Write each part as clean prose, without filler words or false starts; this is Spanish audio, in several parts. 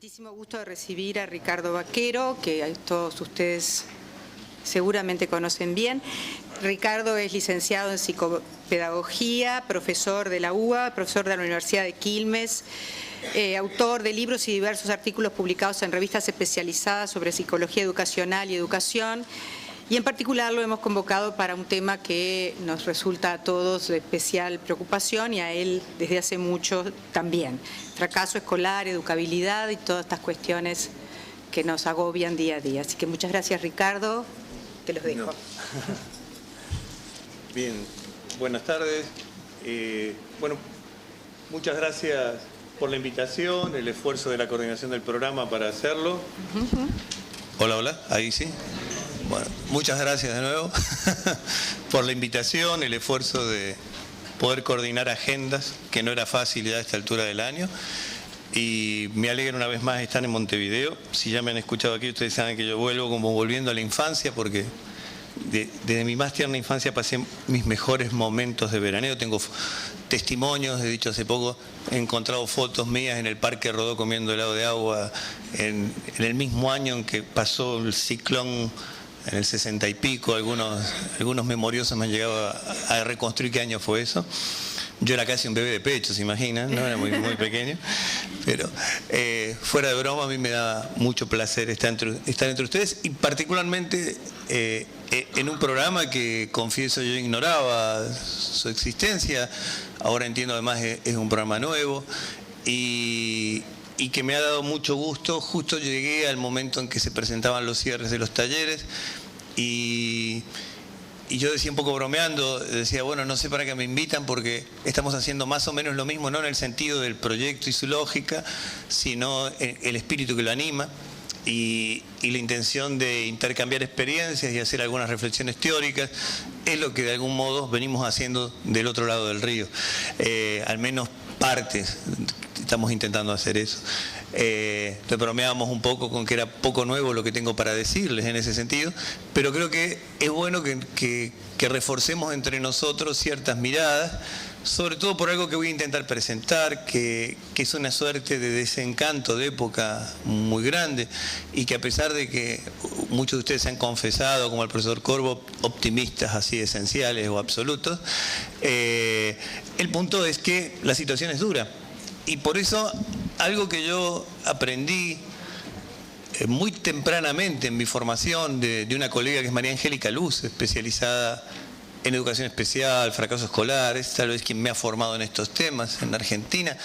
Muchísimo gusto de recibir a Ricardo Vaquero, que todos ustedes seguramente conocen bien. Ricardo es licenciado en psicopedagogía, profesor de la UBA, profesor de la Universidad de Quilmes, autor de libros y diversos artículos publicados en revistas especializadas sobre psicología educacional y educación. Y en particular lo hemos convocado para un tema que nos resulta a todos de especial preocupación y a él desde hace mucho también. Fracaso escolar, educabilidad y todas estas cuestiones que nos agobian día a día. Así que muchas gracias, Ricardo. Te los dejo. No. Bien, buenas tardes. Bueno, muchas gracias por la invitación, el esfuerzo de la coordinación del programa para hacerlo. Hola, hola, ahí sí. Bueno, muchas gracias de nuevo por la invitación, el esfuerzo de poder coordinar agendas, que no era fácil ya a esta altura del año. Y me alegra una vez más estar en Montevideo. Si ya me han escuchado aquí, ustedes saben que yo vuelvo como volviendo a la infancia, porque desde mi más tierna infancia pasé mis mejores momentos de veraneo. Tengo testimonios, he dicho hace poco, he encontrado fotos mías en el Parque Rodó comiendo helado de agua, en el mismo año en que pasó el ciclón, en el 60 y pico. Algunos memoriosos me han llegado a reconstruir qué año fue eso. Yo era casi un bebé de pecho, ¿se imaginan? ¿No? Era muy pequeño. Pero fuera de broma, a mí me da mucho placer estar entre ustedes, y particularmente en un programa que, confieso, yo ignoraba su existencia. Ahora entiendo, además, es un programa nuevo y que me ha dado mucho gusto. Justo llegué al momento en que se presentaban los cierres de los talleres y yo decía, un poco bromeando, decía, bueno, no sé para qué me invitan, porque estamos haciendo más o menos lo mismo, no en el sentido del proyecto y su lógica, sino el espíritu que lo anima y la intención de intercambiar experiencias y hacer algunas reflexiones teóricas. Es lo que de algún modo venimos haciendo del otro lado del río. Al menos partes estamos intentando hacer eso. Te bromeábamos un poco con que era poco nuevo lo que tengo para decirles en ese sentido, pero creo que es bueno que reforcemos entre nosotros ciertas miradas, sobre todo por algo que voy a intentar presentar, que es una suerte de desencanto de época muy grande, y que, a pesar de que muchos de ustedes se han confesado, como el profesor Corvo, optimistas así esenciales o absolutos, el punto es que la situación es dura. Y por eso, algo que yo aprendí muy tempranamente en mi formación de una colega que es María Angélica Luz, especializada en educación especial, fracaso escolar, es tal vez quien me ha formado en estos temas en Argentina.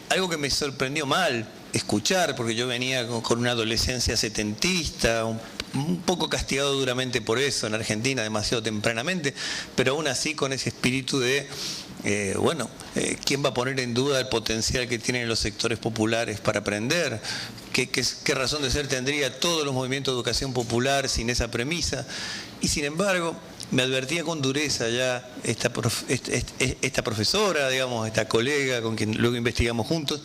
Algo que me sorprendió mal escuchar, porque yo venía con una adolescencia setentista, un poco castigado duramente por eso en Argentina, demasiado tempranamente, pero aún así con ese espíritu de ¿quién va a poner en duda el potencial que tienen los sectores populares para aprender? ¿Qué razón de ser tendría todos los movimientos de educación popular sin esa premisa? Y sin embargo, me advertía con dureza ya esta profesora, digamos, esta colega con quien luego investigamos juntos,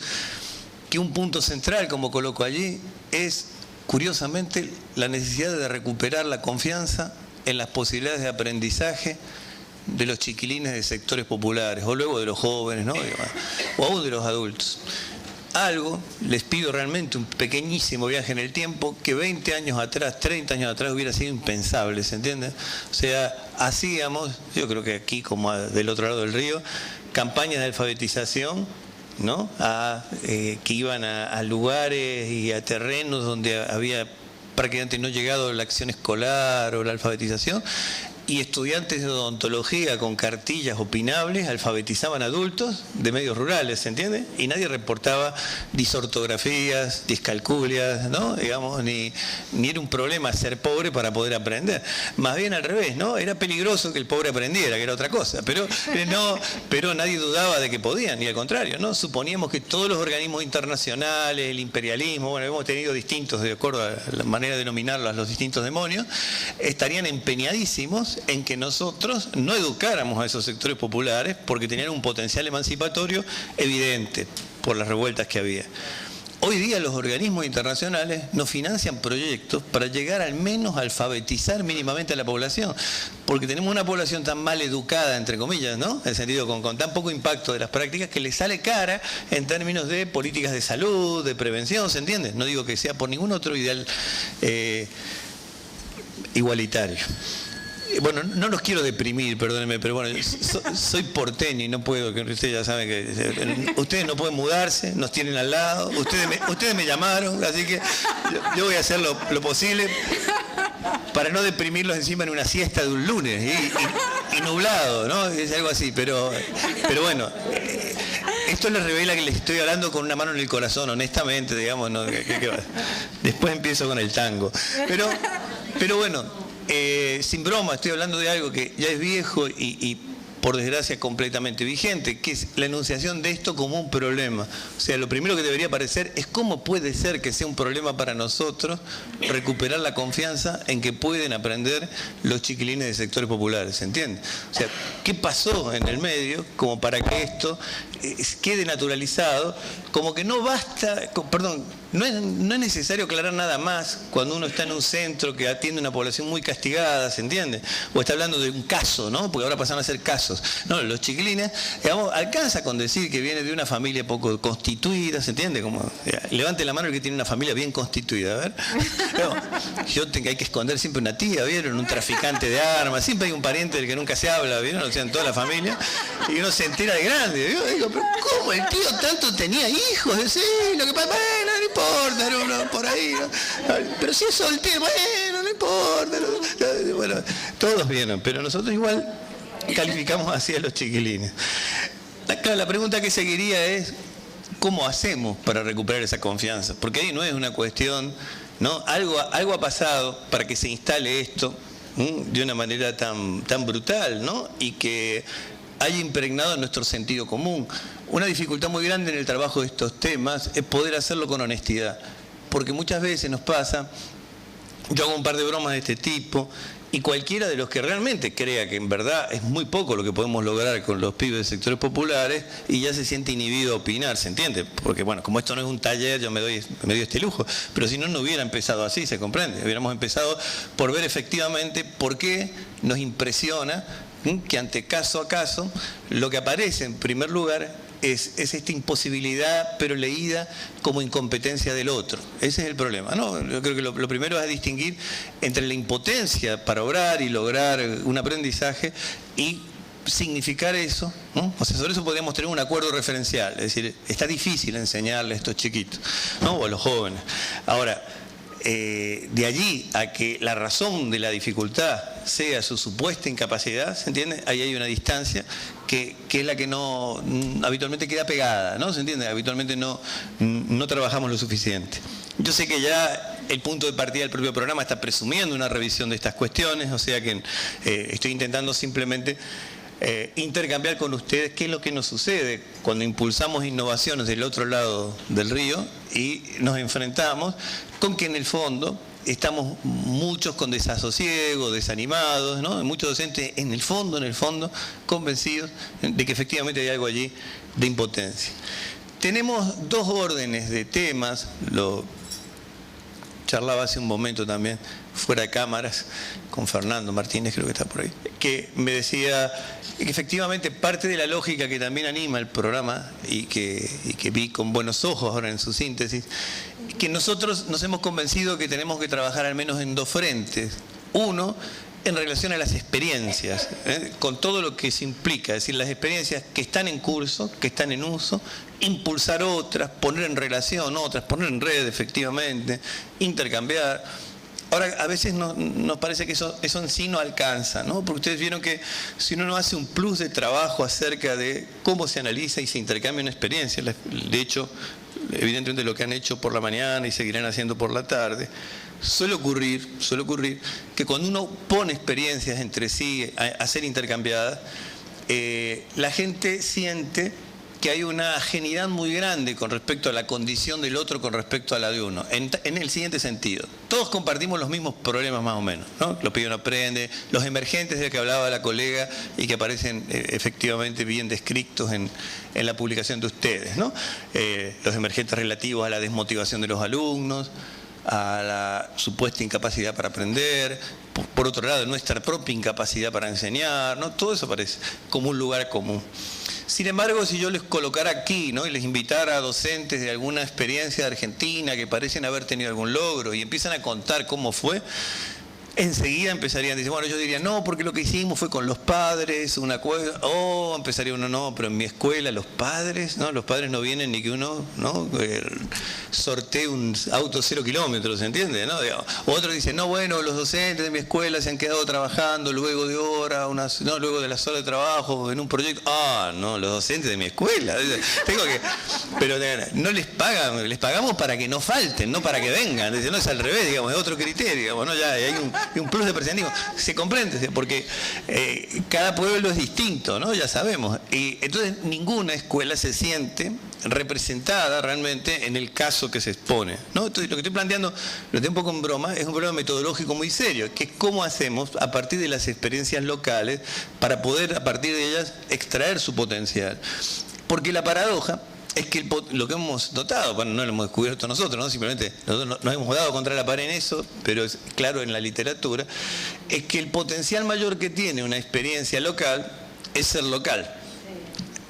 que un punto central, como coloco allí, es, curiosamente, la necesidad de recuperar la confianza en las posibilidades de aprendizaje de los chiquilines de sectores populares, o luego de los jóvenes, ¿no? O aún de los adultos. Algo, les pido realmente un pequeñísimo viaje en el tiempo, que 20 años atrás, 30 años atrás hubiera sido impensable, ¿se entiende? O sea, hacíamos, yo creo que aquí como del otro lado del río, campañas de alfabetización, ¿no? Que iban a lugares y a terrenos donde había prácticamente no llegado la acción escolar o la alfabetización, y estudiantes de odontología con cartillas opinables alfabetizaban adultos de medios rurales, ¿se entiende? Y nadie reportaba disortografías, discalculias, ¿no? Digamos, ni era un problema ser pobre para poder aprender. Más bien al revés, ¿no? Era peligroso que el pobre aprendiera, que era otra cosa, pero nadie dudaba de que podían, y al contrario, ¿no? Suponíamos que todos los organismos internacionales, el imperialismo, bueno, hemos tenido distintos, de acuerdo a la manera de denominarlos, los distintos demonios, estarían empeñadísimos en que nosotros no educáramos a esos sectores populares, porque tenían un potencial emancipatorio evidente por las revueltas que había. hoy día los organismos internacionales nos financian proyectos para llegar al menos a alfabetizar mínimamente a la población, porque tenemos una población tan mal educada, entre comillas, ¿no? En el sentido con tan poco impacto de las prácticas, que le sale cara en términos de políticas de salud, de prevención, ¿se entiende? No digo que sea por ningún otro ideal igualitario. Bueno, no los quiero deprimir, perdónenme, pero bueno, soy porteño y no puedo, que ustedes ya saben que ustedes no pueden mudarse, nos tienen al lado, ustedes me llamaron, así que yo voy a hacer lo posible para no deprimirlos encima en una siesta de un lunes y nublado, ¿no? Es algo así, pero bueno, esto les revela que les estoy hablando con una mano en el corazón, honestamente, digamos, ¿no? Después empiezo con el tango, pero bueno. Sin broma, estoy hablando de algo que ya es viejo y por desgracia completamente vigente, que es la enunciación de esto como un problema. O sea, lo primero que debería aparecer es cómo puede ser que sea un problema para nosotros recuperar la confianza en que pueden aprender los chiquilines de sectores populares, ¿se entiende? O sea, ¿qué pasó en el medio como para que esto quede naturalizado? Como que no basta, perdón, no es necesario aclarar nada más cuando uno está en un centro que atiende a una población muy castigada, ¿se entiende? O está hablando de un caso, ¿no? Porque ahora pasan a ser casos. No, los chiquilines, digamos, alcanza con decir que viene de una familia poco constituida, ¿se entiende? Como, levante la mano el que tiene una familia bien constituida, a ver. Hay que esconder siempre una tía, ¿vieron? Un traficante de armas, siempre hay un pariente del que nunca se habla, ¿vieron? O sea, en toda la familia. Y uno se entera de grande. Yo digo, pero ¿cómo el tío tanto tenía hijos? Sí, lo que pasa, bueno, no importa, no, por ahí. ¿No? Pero si es soltero, bueno, no importa. No. Bueno, todos vieron, pero nosotros igual calificamos así a los chiquilines. Claro, la pregunta que seguiría es, ¿cómo hacemos para recuperar esa confianza? Porque ahí no es una cuestión, ¿no? Algo ha pasado para que se instale esto de una manera tan brutal, ¿no? Y que haya impregnado en nuestro sentido común. Una dificultad muy grande en el trabajo de estos temas es poder hacerlo con honestidad, porque muchas veces nos pasa, yo hago un par de bromas de este tipo, y cualquiera de los que realmente crea que en verdad es muy poco lo que podemos lograr con los pibes de sectores populares y ya se siente inhibido a opinar, ¿se entiende? Porque bueno, como esto no es un taller, yo me doy este lujo, pero si no, no hubiera empezado así, ¿se comprende? Hubiéramos empezado por ver efectivamente por qué nos impresiona que ante caso a caso lo que aparece en primer lugar es esta imposibilidad, pero leída como incompetencia del otro. Ese es el problema, ¿no? Yo creo que lo primero es distinguir entre la impotencia para obrar y lograr un aprendizaje y significar eso, ¿no? O sea, sobre eso podríamos tener un acuerdo referencial, es decir, está difícil enseñarle a estos chiquitos, ¿no? O a los jóvenes. Ahora, de allí a que la razón de la dificultad sea su supuesta incapacidad, ¿se entiende? Ahí hay una distancia que es la que no habitualmente queda pegada, ¿no? ¿Se entiende? Habitualmente no trabajamos lo suficiente. Yo sé que ya el punto de partida del propio programa está presumiendo una revisión de estas cuestiones, o sea que estoy intentando simplemente intercambiar con ustedes qué es lo que nos sucede cuando impulsamos innovaciones del otro lado del río y nos enfrentamos con que en el fondo estamos muchos con desasosiego, desanimados, ¿no? Muchos docentes en el fondo convencidos de que efectivamente hay algo allí de impotencia. Tenemos dos órdenes de temas, lo charlaba hace un momento también fuera de cámaras con Fernando Martínez, creo que está por ahí, que me decía que efectivamente parte de la lógica que también anima el programa y que vi con buenos ojos ahora en su síntesis, que nosotros nos hemos convencido que tenemos que trabajar al menos en dos frentes. Uno, en relación a las experiencias, con todo lo que se implica, es decir, las experiencias que están en curso, que están en uso, impulsar otras, poner en relación otras, poner en red efectivamente, intercambiar. Ahora, a veces nos parece que eso en sí no alcanza, ¿no? Porque ustedes vieron que si uno no hace un plus de trabajo acerca de cómo se analiza y se intercambia una experiencia, de hecho, evidentemente lo que han hecho por la mañana y seguirán haciendo por la tarde, suele ocurrir que cuando uno pone experiencias entre sí a ser intercambiadas, la gente siente que hay una ajenidad muy grande con respecto a la condición del otro con respecto a la de uno. En el siguiente sentido, todos compartimos los mismos problemas más o menos, ¿no? Los pibes no aprenden, los emergentes de que hablaba la colega y que aparecen efectivamente bien descritos en la publicación de ustedes, ¿no? Los emergentes relativos a la desmotivación de los alumnos, a la supuesta incapacidad para aprender, por otro lado nuestra propia incapacidad para enseñar, ¿no? Todo eso parece como un lugar común. Sin embargo, si yo les colocara aquí, ¿no? Y les invitara a docentes de alguna experiencia de Argentina que parecen haber tenido algún logro y empiezan a contar cómo fue, enseguida empezarían a decir, bueno, yo diría, no, porque lo que hicimos fue con los padres, una cosa, empezaría uno, no, pero en mi escuela los padres no vienen ni que uno, ¿no? Sortee un auto 0 kilómetros, ¿se entiende? ¿No? Otro dice, no, bueno, los docentes de mi escuela se han quedado trabajando luego de luego de las horas de trabajo en un proyecto. No, los docentes de mi escuela. Pero no les pagan, les pagamos para que no falten, no para que vengan. Dice, no, es al revés, digamos, es otro criterio, digamos, ¿no? Ya hay un plus de presentismo. Se comprende, porque cada pueblo es distinto, ¿no? Ya sabemos. Y entonces ninguna escuela se siente representada realmente en el caso que se expone, ¿no? Entonces lo que estoy planteando, lo estoy un poco en broma, es un problema metodológico muy serio, que es cómo hacemos a partir de las experiencias locales para poder a partir de ellas extraer su potencial. Porque la paradoja es que lo que hemos notado, bueno, no lo hemos descubierto nosotros, ¿no? Simplemente nosotros nos hemos dado contra la pared en eso, pero es claro en la literatura, es que el potencial mayor que tiene una experiencia local es ser local.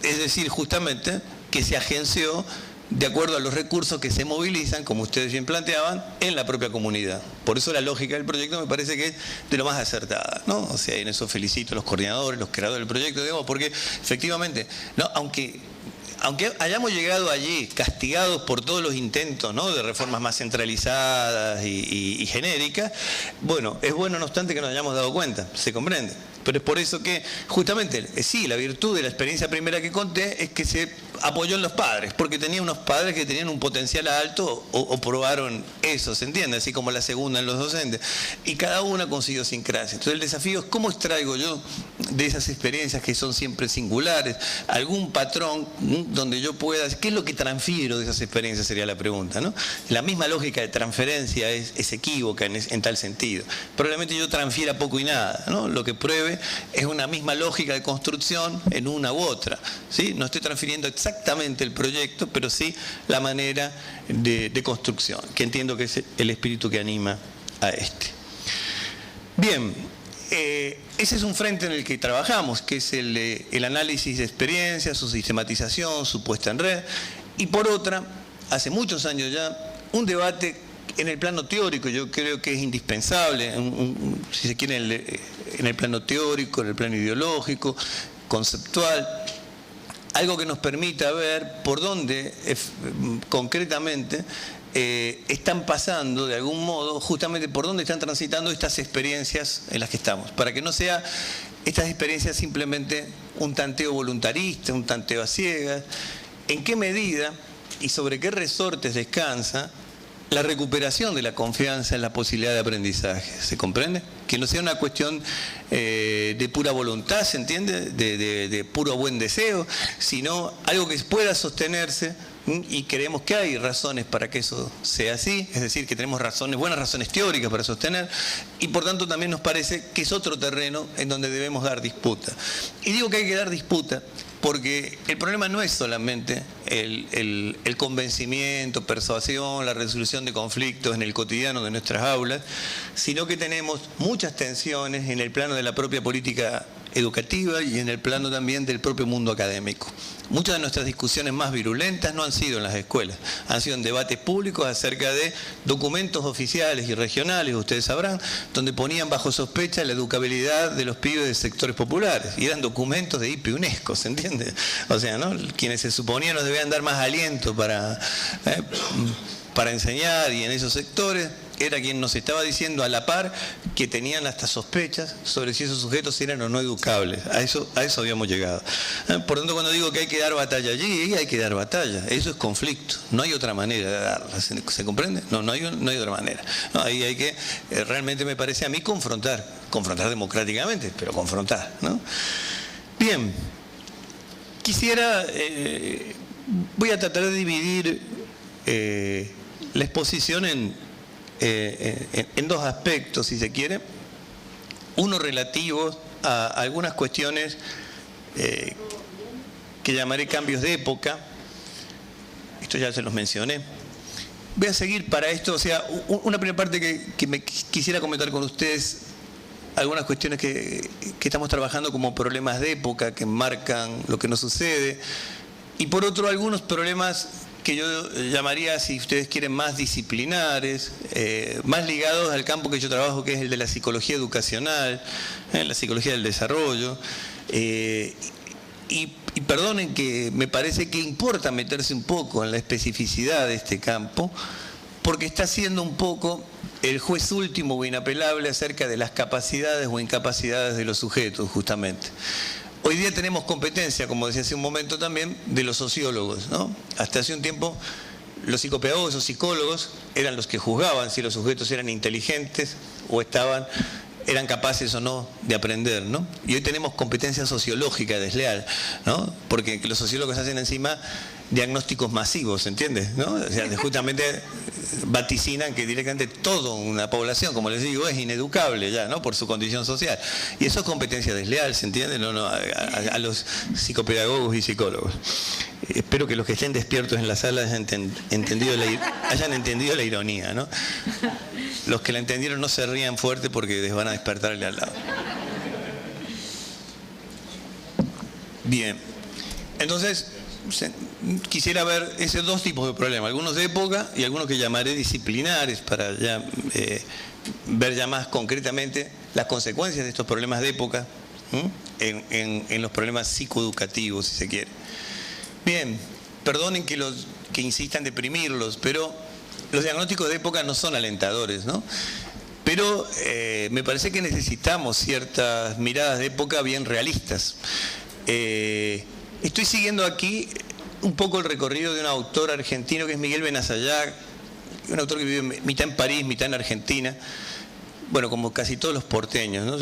Es decir, justamente que se agenció de acuerdo a los recursos que se movilizan, como ustedes bien planteaban, en la propia comunidad. Por eso la lógica del proyecto me parece que es de lo más acertada, ¿no? O sea, en eso felicito a los coordinadores, los creadores del proyecto, digamos, porque efectivamente, ¿no? Aunque hayamos llegado allí castigados por todos los intentos, ¿no? De reformas más centralizadas y genéricas, bueno, es bueno no obstante que nos hayamos dado cuenta, se comprende. Pero es por eso que, justamente, sí, la virtud de la experiencia primera que conté es que se apoyó en los padres, porque tenía unos padres que tenían un potencial alto o probaron eso, ¿se entiende? Así como la segunda en los docentes. Y cada una con su idiosincrasia. Entonces el desafío es cómo extraigo yo de esas experiencias que son siempre singulares, algún patrón donde yo pueda, ¿qué es lo que transfiero de esas experiencias? Sería la pregunta, ¿no? La misma lógica de transferencia es equívoca en tal sentido. Probablemente yo transfiera poco y nada, ¿no? Lo que pruebe es una misma lógica de construcción en una u otra, ¿sí? No estoy transfiriendo exactamente el proyecto, pero sí la manera de construcción, que entiendo que es el espíritu que anima a este. Bien, ese es un frente en el que trabajamos, que es el análisis de experiencias, su sistematización, su puesta en red, y por otra, hace muchos años ya, un debate en el plano teórico. Yo creo que es indispensable, si se quiere, en el plano teórico, en el plano ideológico, conceptual, algo que nos permita ver por dónde concretamente están pasando de algún modo, justamente por dónde están transitando estas experiencias en las que estamos, para que no sea estas experiencias simplemente un tanteo voluntarista, un tanteo a ciegas. ¿En qué medida y sobre qué resortes descansa la recuperación de la confianza en la posibilidad de aprendizaje? ¿Se comprende? Que no sea una cuestión de pura voluntad, ¿se entiende? De puro buen deseo, sino algo que pueda sostenerse, y creemos que hay razones para que eso sea así, es decir, que tenemos buenas razones teóricas para sostener, y por tanto también nos parece que es otro terreno en donde debemos dar disputa. Y digo que hay que dar disputa porque el problema no es solamente el convencimiento, persuasión, la resolución de conflictos en el cotidiano de nuestras aulas, sino que tenemos muchas tensiones en el plano de la propia política educativa y en el plano también del propio mundo académico. Muchas de nuestras discusiones más virulentas no han sido en las escuelas, han sido en debates públicos acerca de documentos oficiales y regionales, ustedes sabrán, donde ponían bajo sospecha la educabilidad de los pibes de sectores populares, y eran documentos de IPE UNESCO, ¿se entiende? O sea, ¿no? Quienes se suponían nos debían dar más aliento para enseñar, y en esos sectores era quien nos estaba diciendo a la par que tenían hasta sospechas sobre si esos sujetos eran o no educables. A eso habíamos llegado. Por tanto, cuando digo que hay que dar batalla allí, hay que dar batalla. Eso es conflicto. No hay otra manera de darla. ¿Se comprende? No hay otra manera. No, ahí hay que, realmente me parece a mí, confrontar democráticamente, pero confrontar, ¿no? Bien. quisiera, voy a tratar de dividir la exposición en dos aspectos, si se quiere. Uno relativo a algunas cuestiones que llamaré cambios de época. Esto ya se los mencioné. Voy a seguir para esto, o sea, una primera parte que me quisiera comentar con ustedes, algunas cuestiones que estamos trabajando como problemas de época, que marcan lo que nos sucede, y por otro, algunos problemas que yo llamaría, si ustedes quieren, más disciplinares, más ligados al campo que yo trabajo, que es el de la psicología educacional, la psicología del desarrollo. Y perdonen que me parece que importa meterse un poco en la especificidad de este campo, porque está siendo un poco el juez último o inapelable acerca de las capacidades o incapacidades de los sujetos, justamente. Hoy día tenemos competencia, como decía hace un momento también, de los sociólogos, ¿no? Hasta hace un tiempo los psicopedagogos o psicólogos eran los que juzgaban si los sujetos eran inteligentes o eran capaces o no de aprender, ¿no? Y hoy tenemos competencia sociológica desleal, ¿no? Porque los sociólogos hacen encima diagnósticos masivos, ¿entiendes? ¿No? O sea, justamente vaticinan que directamente toda una población, como les digo, es ineducable ya, ¿no? Por su condición social. Y eso es competencia desleal, ¿se entiende? A los psicopedagogos y psicólogos. Espero que los que estén despiertos en la sala hayan entendido la ironía, ¿no? Los que la entendieron no se rían fuerte porque les van a despertarle al lado. Bien. Entonces, quisiera ver esos dos tipos de problemas, algunos de época y algunos que llamaré disciplinares, para ya ver ya más concretamente las consecuencias de estos problemas de época en los problemas psicoeducativos, si se quiere. Bien, perdonen que insistan en deprimirlos, pero los diagnósticos de época no son alentadores, ¿no? Pero me parece que necesitamos ciertas miradas de época bien realistas. Estoy siguiendo aquí un poco el recorrido de un autor argentino que es Miguel Benassayag, un autor que vive mitad en París, mitad en Argentina. Bueno, como casi todos los porteños, ¿no?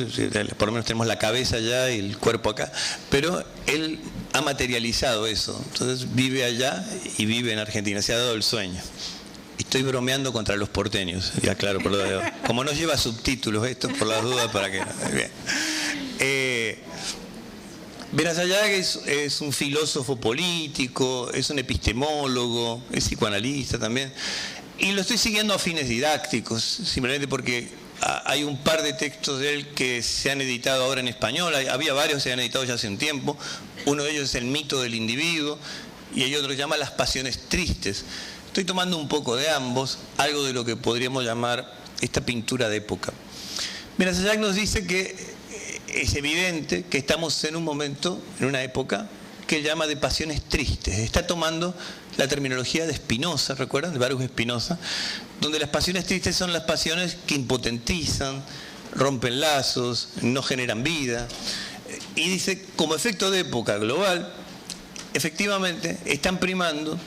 Por lo menos tenemos la cabeza allá y el cuerpo acá, pero él ha materializado eso. Entonces vive allá y vive en Argentina, se ha dado el sueño. Estoy bromeando contra los porteños, ya claro, por como no lleva subtítulos esto, por las dudas, para que... Bien. Benassayag es un filósofo político, es un epistemólogo, es psicoanalista también, y lo estoy siguiendo a fines didácticos, simplemente porque hay un par de textos de él que se han editado ahora en español, había varios que se han editado ya hace un tiempo, uno de ellos es El mito del individuo, y hay otro que se llama Las pasiones tristes. Estoy tomando un poco de ambos, algo de lo que podríamos llamar esta pintura de época. Benassayag nos dice que es evidente que estamos en un momento, en una época, que él llama de pasiones tristes. Está tomando la terminología de Spinoza, ¿recuerdan? De Baruch Spinoza, donde las pasiones tristes son las pasiones que impotentizan, rompen lazos, no generan vida. Y dice, como efecto de época global, efectivamente están primando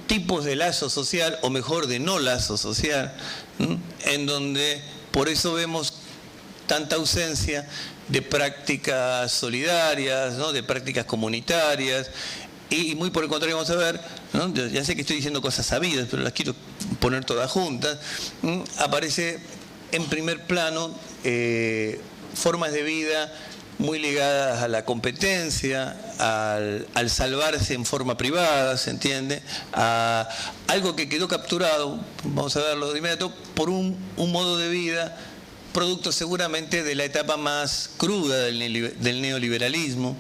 tipos de lazo social, o mejor, de no lazo social, en donde por eso vemos tanta ausencia de prácticas solidarias, ¿no? De prácticas comunitarias, y muy por el contrario vamos a ver, ¿no? Ya sé que estoy diciendo cosas sabidas, pero las quiero poner todas juntas, aparece en primer plano formas de vida muy ligadas a la competencia, al salvarse en forma privada, ¿se entiende? A algo que quedó capturado, vamos a verlo de inmediato, por un modo de vida producto seguramente de la etapa más cruda del neoliberalismo,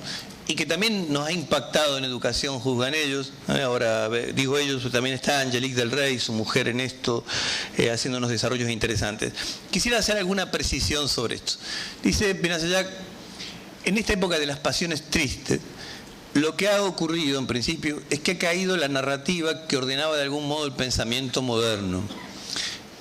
y que también nos ha impactado en educación, juzgan ellos. Ahora digo ellos, pero también está Angelique Del Rey, su mujer, en esto, haciendo unos desarrollos interesantes. Quisiera hacer alguna precisión sobre esto. Dice Benassayag, en esta época de las pasiones tristes, lo que ha ocurrido en principio es que ha caído la narrativa que ordenaba de algún modo el pensamiento moderno.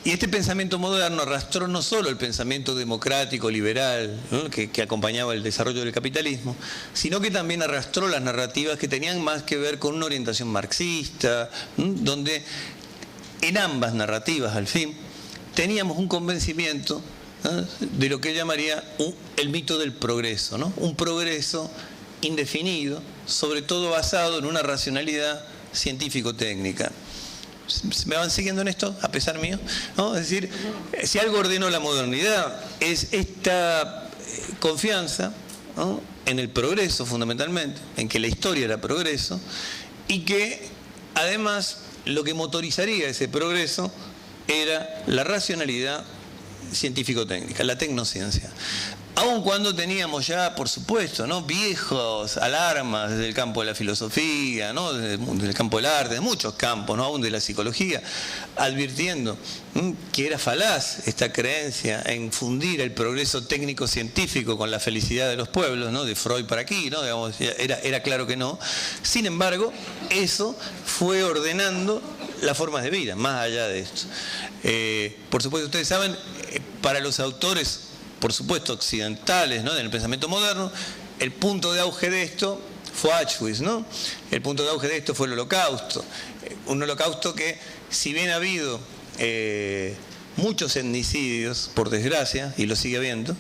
Y este pensamiento moderno arrastró no solo el pensamiento democrático, liberal, ¿no? que acompañaba el desarrollo del capitalismo, sino que también arrastró las narrativas que tenían más que ver con una orientación marxista, donde en ambas narrativas, al fin, teníamos un convencimiento de lo que él llamaría el mito del progreso, ¿no? Un progreso indefinido, sobre todo basado en una racionalidad científico-técnica. ¿Me van siguiendo en esto, a pesar mío? ¿No? Es decir, si algo ordenó la modernidad, es esta confianza, ¿no?, en el progreso fundamentalmente, en que la historia era progreso, y que además lo que motorizaría ese progreso era la racionalidad científico-técnica, la tecnociencia. Aun cuando teníamos ya, por supuesto, ¿no?, viejos alarmas desde el campo de la filosofía, ¿no?, desde el campo del arte, de muchos campos, ¿no?, aún de la psicología, advirtiendo que era falaz esta creencia en fundir el progreso técnico-científico con la felicidad de los pueblos, ¿no?, de Freud para aquí, ¿no?, digamos, era claro que no. Sin embargo, eso fue ordenando las formas de vida, más allá de esto. Por supuesto, ustedes saben, para los autores, por supuesto, occidentales, ¿no?, del pensamiento moderno, el punto de auge de esto fue Auschwitz, ¿no? El punto de auge de esto fue el Holocausto. Un holocausto que, si bien ha habido muchos etnicidios, por desgracia, y lo sigue habiendo,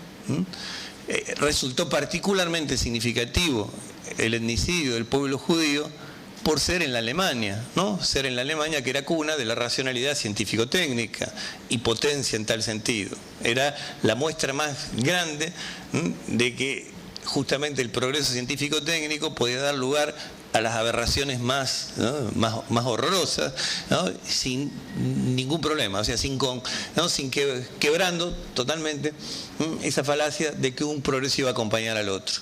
resultó particularmente significativo el etnicidio del pueblo judío por ser en la Alemania, ¿no? Ser en la Alemania, que era cuna de la racionalidad científico-técnica y potencia en tal sentido. Era la muestra más grande de que justamente el progreso científico-técnico podía dar lugar a las aberraciones más, ¿no?, más horrorosas, ¿no?, sin ningún problema, o sea, quebrando totalmente esa falacia de que un progreso iba a acompañar al otro.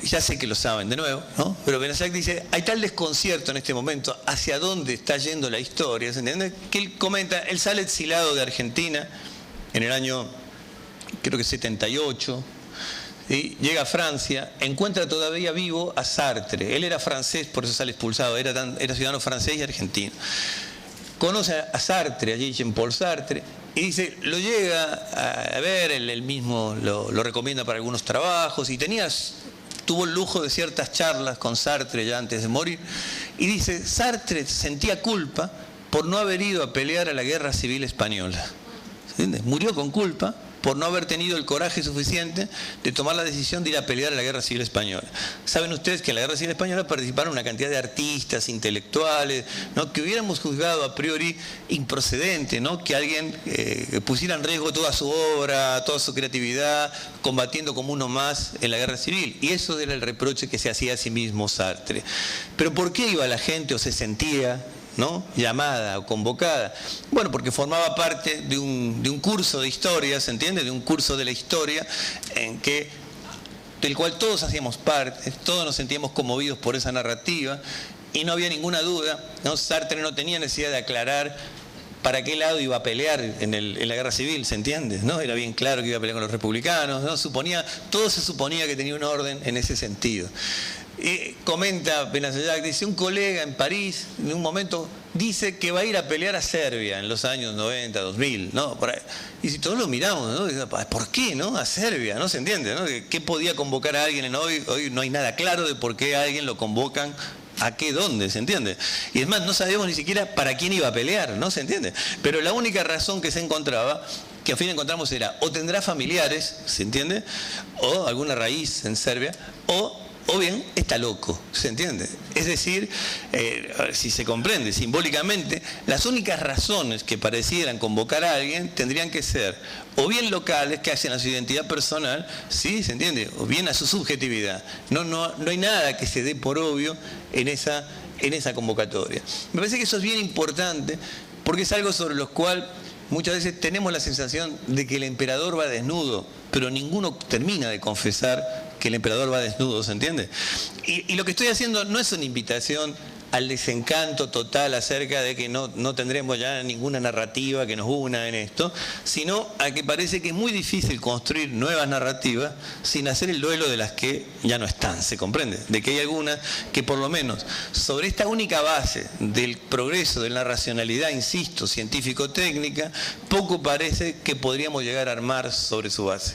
Ya sé que lo saben de nuevo, ¿no?, pero Benazak dice, hay tal desconcierto en este momento hacia dónde está yendo la historia, ¿se entiende?, que él comenta, él sale exilado de Argentina en el año, creo que 78, ¿sí?, llega a Francia, encuentra todavía vivo a Sartre. Él era francés, por eso sale expulsado, era ciudadano francés y argentino. Conoce a Sartre, allí Jean-Paul Sartre, y dice, lo llega a ver, él mismo lo recomienda para algunos trabajos, y tuvo el lujo de ciertas charlas con Sartre ya antes de morir, y dice, Sartre sentía culpa por no haber ido a pelear a la Guerra Civil Española. ¿Entiendes? Murió con culpa por no haber tenido el coraje suficiente de tomar la decisión de ir a pelear a la Guerra Civil Española. Saben ustedes que en la Guerra Civil Española participaron una cantidad de artistas, intelectuales, ¿no?, que hubiéramos juzgado a priori improcedente, ¿no?, que alguien pusiera en riesgo toda su obra, toda su creatividad, combatiendo como uno más en la Guerra Civil. Y eso era el reproche que se hacía a sí mismo Sartre. Pero ¿por qué iba la gente o se sentía, ¿no?, llamada o convocada? Bueno, porque formaba parte de un curso de historia, ¿se entiende?, de un curso de la historia del cual todos hacíamos parte, todos nos sentíamos conmovidos por esa narrativa, y no había ninguna duda, ¿no?, Sartre no tenía necesidad de aclarar para qué lado iba a pelear en la guerra civil, ¿se entiende?, ¿no? Era bien claro que iba a pelear con los republicanos, ¿no? Todo se suponía que tenía un orden en ese sentido. Comenta Benazak, dice, un colega en París, en un momento, dice que va a ir a pelear a Serbia en los años 90, 2000, ¿no? Por ahí. Y si todos lo miramos, ¿no?, dice, ¿por qué, no? A Serbia, ¿no? ¿Se entiende, no? ¿Qué podía convocar a alguien en hoy? Hoy no hay nada claro de por qué a alguien lo convocan, a qué, dónde, ¿se entiende? Y es más, no sabíamos ni siquiera para quién iba a pelear, ¿no? ¿Se entiende? Pero la única razón que se encontraba, que al fin encontramos, era o tendrá familiares, ¿se entiende?, o alguna raíz en Serbia, o bien está loco, ¿se entiende? Es decir, si se comprende simbólicamente, las únicas razones que parecieran convocar a alguien tendrían que ser o bien locales, que hacen a su identidad personal, ¿sí? ¿Se entiende? O bien a su subjetividad. No hay nada que se dé por obvio en esa convocatoria. Me parece que eso es bien importante, porque es algo sobre lo cual muchas veces tenemos la sensación de que el emperador va desnudo, pero ninguno termina de confesar que el emperador va desnudo, ¿se entiende? Y lo que estoy haciendo no es una invitación al desencanto total acerca de que no tendremos ya ninguna narrativa que nos una en esto, sino a que parece que es muy difícil construir nuevas narrativas sin hacer el duelo de las que ya no están, ¿se comprende? De que hay algunas que por lo menos sobre esta única base del progreso de la racionalidad, insisto, científico-técnica, poco parece que podríamos llegar a armar sobre su base.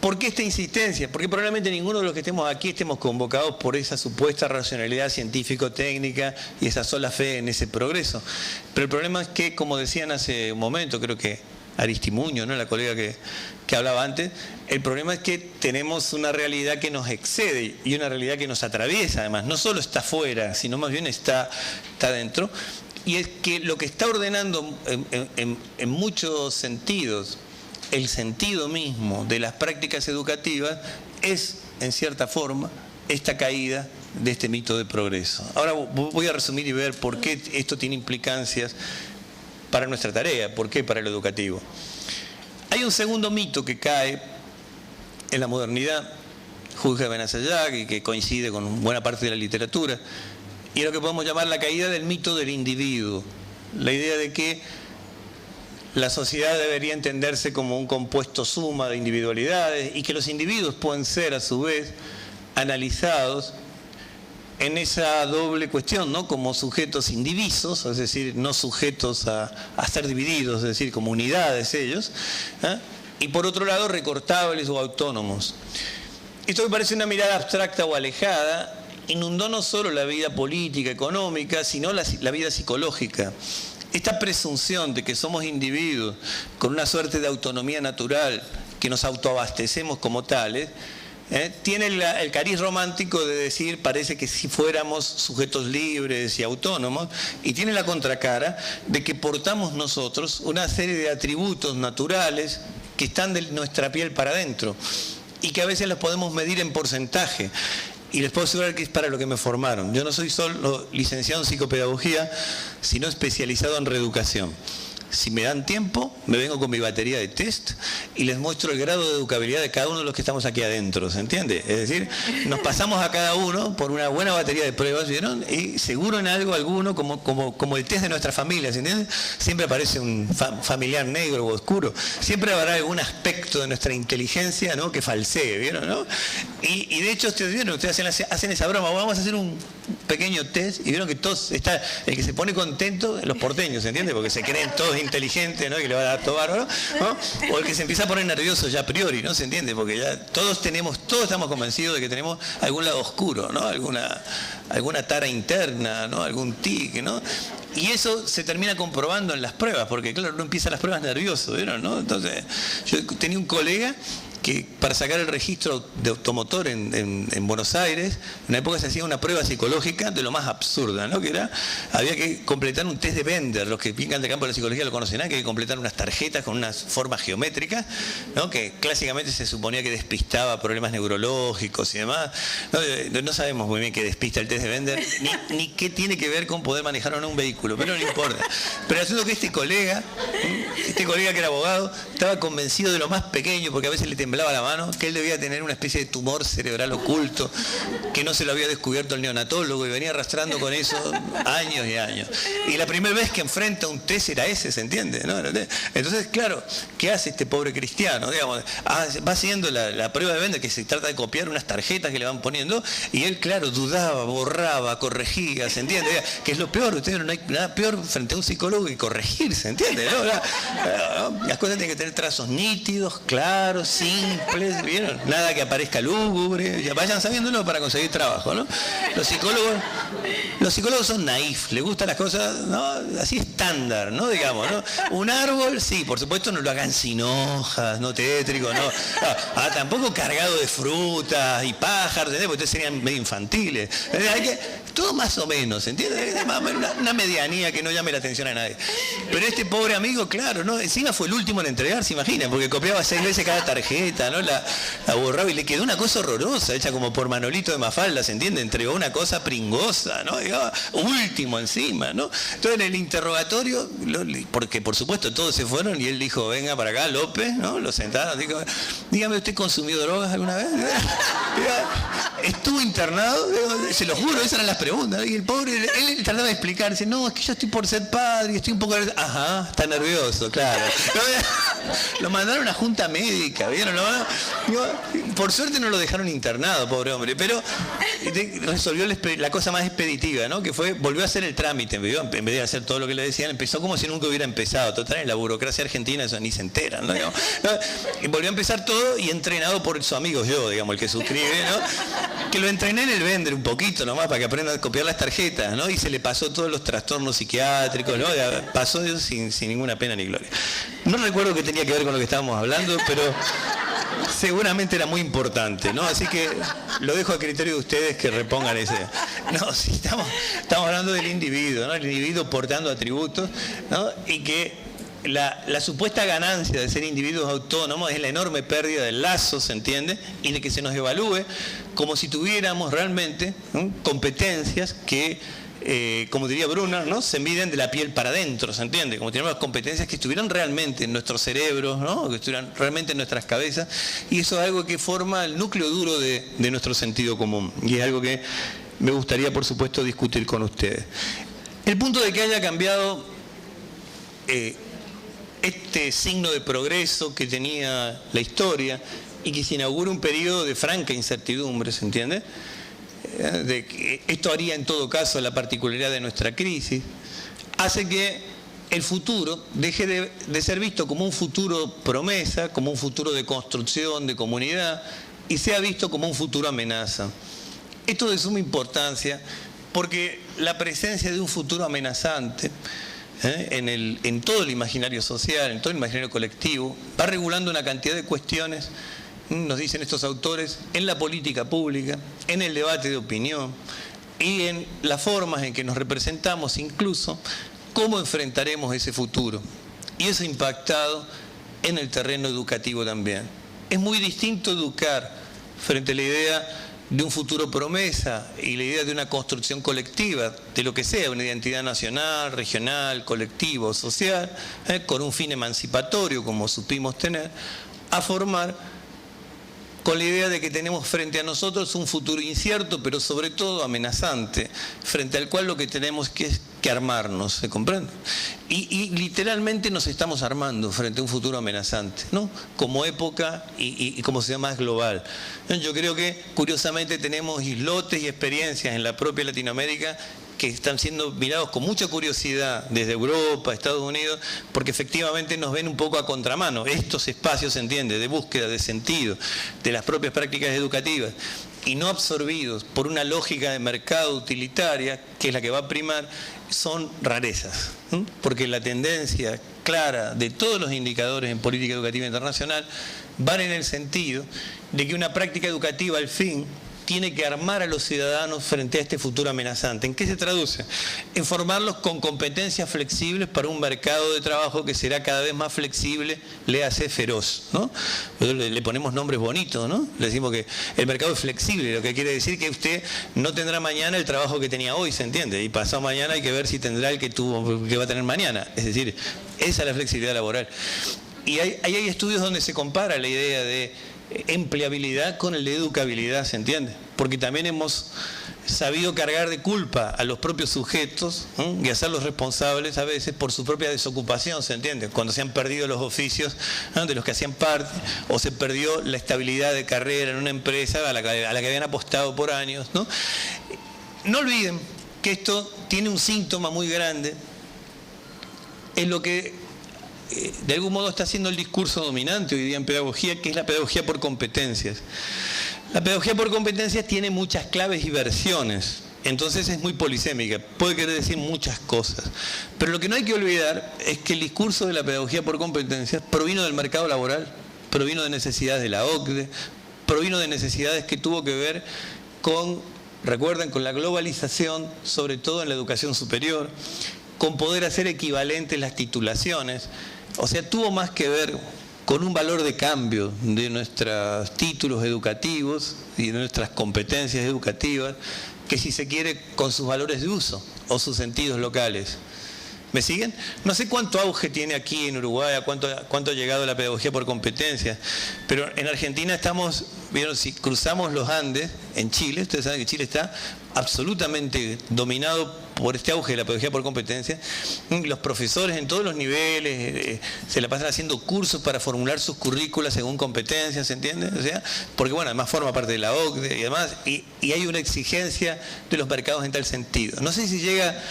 ¿Por qué esta insistencia? Porque probablemente ninguno de los que estemos aquí estemos convocados por esa supuesta racionalidad científico-técnica y esa sola fe en ese progreso. Pero el problema es que, como decían hace un momento, creo que Aristimuño, ¿no? La colega que hablaba antes. El problema es que tenemos una realidad que nos excede y una realidad que nos atraviesa, además. No solo está afuera, sino más bien está dentro. Y es que lo que está ordenando en muchos sentidos el sentido mismo de las prácticas educativas es, en cierta forma, esta caída de este mito de progreso. Ahora voy a resumir y ver por qué esto tiene implicancias para nuestra tarea, por qué para lo educativo. Hay un segundo mito que cae en la modernidad, juzga Benazayag, y que coincide con buena parte de la literatura, y es lo que podemos llamar la caída del mito del individuo. La idea de que la sociedad debería entenderse como un compuesto suma de individualidades y que los individuos pueden ser, a su vez, analizados en esa doble cuestión, ¿no? Como sujetos indivisos, es decir, no sujetos a ser divididos, es decir, como unidades ellos, ¿eh? Y por otro lado, recortables o autónomos. Esto me parece una mirada abstracta o alejada, inundó no solo la vida política, económica, sino la vida psicológica. Esta presunción de que somos individuos con una suerte de autonomía natural, que nos autoabastecemos como tales, tiene el cariz romántico de decir, parece que si fuéramos sujetos libres y autónomos, y tiene la contracara de que portamos nosotros una serie de atributos naturales que están de nuestra piel para adentro y que a veces los podemos medir en porcentaje. Y les puedo asegurar que es para lo que me formaron. Yo no soy solo licenciado en psicopedagogía, sino especializado en reeducación. Si me dan tiempo, me vengo con mi batería de test y les muestro el grado de educabilidad de cada uno de los que estamos aquí adentro, ¿se entiende? Es decir, nos pasamos a cada uno por una buena batería de pruebas, ¿vieron? Y seguro en algo alguno, como el test de nuestra familia, ¿se entiende? Siempre aparece un familiar negro o oscuro. Siempre habrá algún aspecto de nuestra inteligencia, ¿no?, que falsee, ¿vieron? ¿No? Y de hecho, ustedes hacen esa broma. Vamos a hacer un pequeño test y vieron que todos está el que se pone contento, los porteños, ¿se entiende? Porque se creen todos inteligentes, ¿no?, y que le va a dar todo bárbaro, ¿no? O el que se empieza a poner nervioso ya a priori, ¿no? ¿Se entiende? Porque ya todos estamos convencidos de que tenemos algún lado oscuro, ¿no? Alguna tara interna, ¿no? Algún tic, ¿no? Y eso se termina comprobando en las pruebas, porque claro, uno empieza las pruebas nervioso, ¿vieron? ¿No? Entonces, yo tenía un colega que para sacar el registro de automotor en Buenos Aires, en una época se hacía una prueba psicológica de lo más absurda, ¿no? Que era, había que completar un test de Bender. Los que pican del campo de la psicología lo conocen, que hay que completar unas tarjetas con unas formas geométricas, ¿no? Que clásicamente se suponía que despistaba problemas neurológicos y demás. No sabemos muy bien qué despista el test de Bender, ni qué tiene que ver con poder manejar o no un vehículo, pero no importa. Pero el asunto es que este colega que era abogado, estaba convencido de lo más pequeño, porque a veces le temblaba la mano, que él debía tener una especie de tumor cerebral oculto, que no se lo había descubierto el neonatólogo y venía arrastrando con eso años y años. Y la primera vez que enfrenta un test era ese, ¿se entiende? ¿No? Entonces, claro, ¿qué hace este pobre cristiano? Digamos, va haciendo la prueba de Bender, que se trata de copiar unas tarjetas que le van poniendo, y él, claro, dudaba, borraba, corregía, ¿se entiende? Que es lo peor, ustedes, no hay nada peor frente a un psicólogo que corregir, ¿se entiende? ¿No? Las cosas tienen que tener trazos nítidos, claros, simples, ¿vieron? Nada que aparezca lúgubre, ya vayan sabiéndolo para conseguir trabajo, ¿no? Los psicólogos son naif, les gustan las cosas, ¿no?, así estándar, ¿no? Digamos, ¿no? Un árbol, sí, por supuesto no lo hagan sin hojas, no tétrico, ¿no? Tampoco cargado de frutas y pájaros, ¿entendés? Porque ustedes serían medio infantiles. Hay que, todo más o menos, ¿entiendes? Una medianía que no llame la atención a nadie. Pero este pobre amigo, claro, ¿no? Encima fue el último en entregar, se imaginan, porque copiaba 6 veces cada tarjeta, ¿no? La borraba y le quedó una cosa horrorosa, hecha como por Manolito de Mafalda, ¿se entiende? Entregó una cosa pringosa, ¿no? Digamos, último encima, ¿no? Entonces en el interrogatorio, porque por supuesto todos se fueron y él dijo, venga para acá, López, ¿no? Lo sentaron, dijo, dígame, ¿usted consumió drogas alguna vez? ¿Estuvo internado? Se lo juro, esas eran las preguntas. Y el pobre, él trataba de explicar, dice, no, es que yo estoy por ser padre y estoy un poco nervioso. Ajá, está nervioso, claro. Lo mandaron a junta médica, ¿vieron? Por suerte no lo dejaron internado, pobre hombre, pero resolvió la cosa más expeditiva, ¿no? Que fue, volvió a hacer el trámite, en vez de hacer todo lo que le decían, empezó como si nunca hubiera empezado. Total, en la burocracia argentina eso ni se enteran, ¿no? Y volvió a empezar todo y entrenado por su amigo yo, digamos, el que suscribe, ¿no? que lo entrené en el vender un poquito nomás para que aprenda a copiar las tarjetas, ¿no? Y se le pasó todos los trastornos psiquiátricos, ¿no? Pasó eso sin ninguna pena ni gloria. No recuerdo qué tenía que ver con lo que estábamos hablando, pero seguramente era muy importante, ¿no? Así que lo dejo a criterio de ustedes que repongan ese. No, sí, estamos hablando del individuo, ¿no? El individuo portando atributos, ¿no? Y que la supuesta ganancia de ser individuos autónomos es la enorme pérdida del lazo, ¿se entiende? Y de que se nos evalúe como si tuviéramos realmente, ¿no?, competencias que, como diría Brunner, ¿no?, se miden de la piel para adentro, ¿se entiende? Como si tuviéramos competencias que estuvieran realmente en nuestros cerebros, ¿no?, que estuvieran realmente en nuestras cabezas, y eso es algo que forma el núcleo duro de nuestro sentido común, y es algo que me gustaría, por supuesto, discutir con ustedes. El punto de que haya cambiado este signo de progreso que tenía la historia y que se inaugura un periodo de franca incertidumbre, ¿se entiende? De que esto haría en todo caso la particularidad de nuestra crisis, hace que el futuro deje de ser visto como un futuro promesa, como un futuro de construcción, de comunidad, y sea visto como un futuro amenaza. Esto es de suma importancia porque la presencia de un futuro amenazante en todo el imaginario social, en todo el imaginario colectivo, va regulando una cantidad de cuestiones, nos dicen estos autores, en la política pública, en el debate de opinión y en las formas en que nos representamos, incluso cómo enfrentaremos ese futuro. Y eso impactado en el terreno educativo también. Es muy distinto educar frente a la idea de un futuro promesa y la idea de una construcción colectiva, de lo que sea, una identidad nacional, regional, colectivo, social, con un fin emancipatorio, como supimos tener, a formar con la idea de que tenemos frente a nosotros un futuro incierto, pero sobre todo amenazante, frente al cual lo que tenemos es que armarnos, ¿se comprende? Y literalmente nos estamos armando frente a un futuro amenazante, ¿no? Como época y como sociedad más global. Yo creo que, curiosamente, tenemos islotes y experiencias en la propia Latinoamérica que están siendo mirados con mucha curiosidad desde Europa, Estados Unidos, porque efectivamente nos ven un poco a contramano. Estos espacios, se entiende, de búsqueda de sentido, de las propias prácticas educativas, y no absorbidos por una lógica de mercado utilitaria, que es la que va a primar, son rarezas, ¿sí? Porque la tendencia clara de todos los indicadores en política educativa internacional van en el sentido de que una práctica educativa, al fin, tiene que armar a los ciudadanos frente a este futuro amenazante. ¿En qué se traduce? En formarlos con competencias flexibles para un mercado de trabajo que será cada vez más flexible, léase feroz, ¿no? Le ponemos nombres bonitos, ¿no? Le decimos que el mercado es flexible, lo que quiere decir que usted no tendrá mañana el trabajo que tenía hoy, ¿se entiende? Y pasado mañana hay que ver si tendrá el que va a tener mañana. Es decir, esa es la flexibilidad laboral. Y hay estudios donde se compara la idea de empleabilidad con el de educabilidad, ¿se entiende? Porque también hemos sabido cargar de culpa a los propios sujetos, ¿eh?, y hacerlos responsables a veces por su propia desocupación, ¿se entiende? Cuando se han perdido los oficios, ¿no?, de los que hacían parte, o se perdió la estabilidad de carrera en una empresa a la que habían apostado por años, ¿no? No olviden que esto tiene un síntoma muy grande en lo que de algún modo está siendo el discurso dominante hoy día en pedagogía, que es la pedagogía por competencias. La pedagogía por competencias tiene muchas claves y versiones, entonces es muy polisémica, puede querer decir muchas cosas. Pero lo que no hay que olvidar es que el discurso de la pedagogía por competencias provino del mercado laboral, provino de necesidades de la OCDE, provino de necesidades que tuvo que ver con, recuerden, con la globalización, sobre todo en la educación superior, con poder hacer equivalentes las titulaciones. O sea, tuvo más que ver con un valor de cambio de nuestros títulos educativos y de nuestras competencias educativas, que, si se quiere, con sus valores de uso o sus sentidos locales. ¿Me siguen? No sé cuánto auge tiene aquí en Uruguay, cuánto ha llegado la pedagogía por competencias, pero en Argentina estamos, vieron, si cruzamos los Andes, en Chile, ustedes saben que Chile está absolutamente dominado por este auge de la pedagogía por competencias. Los profesores en todos los niveles se la pasan haciendo cursos para formular sus currículas según competencias, ¿se entiende? O sea, porque bueno, además forma parte de la OCDE y demás, y hay una exigencia de los mercados en tal sentido. No sé si llega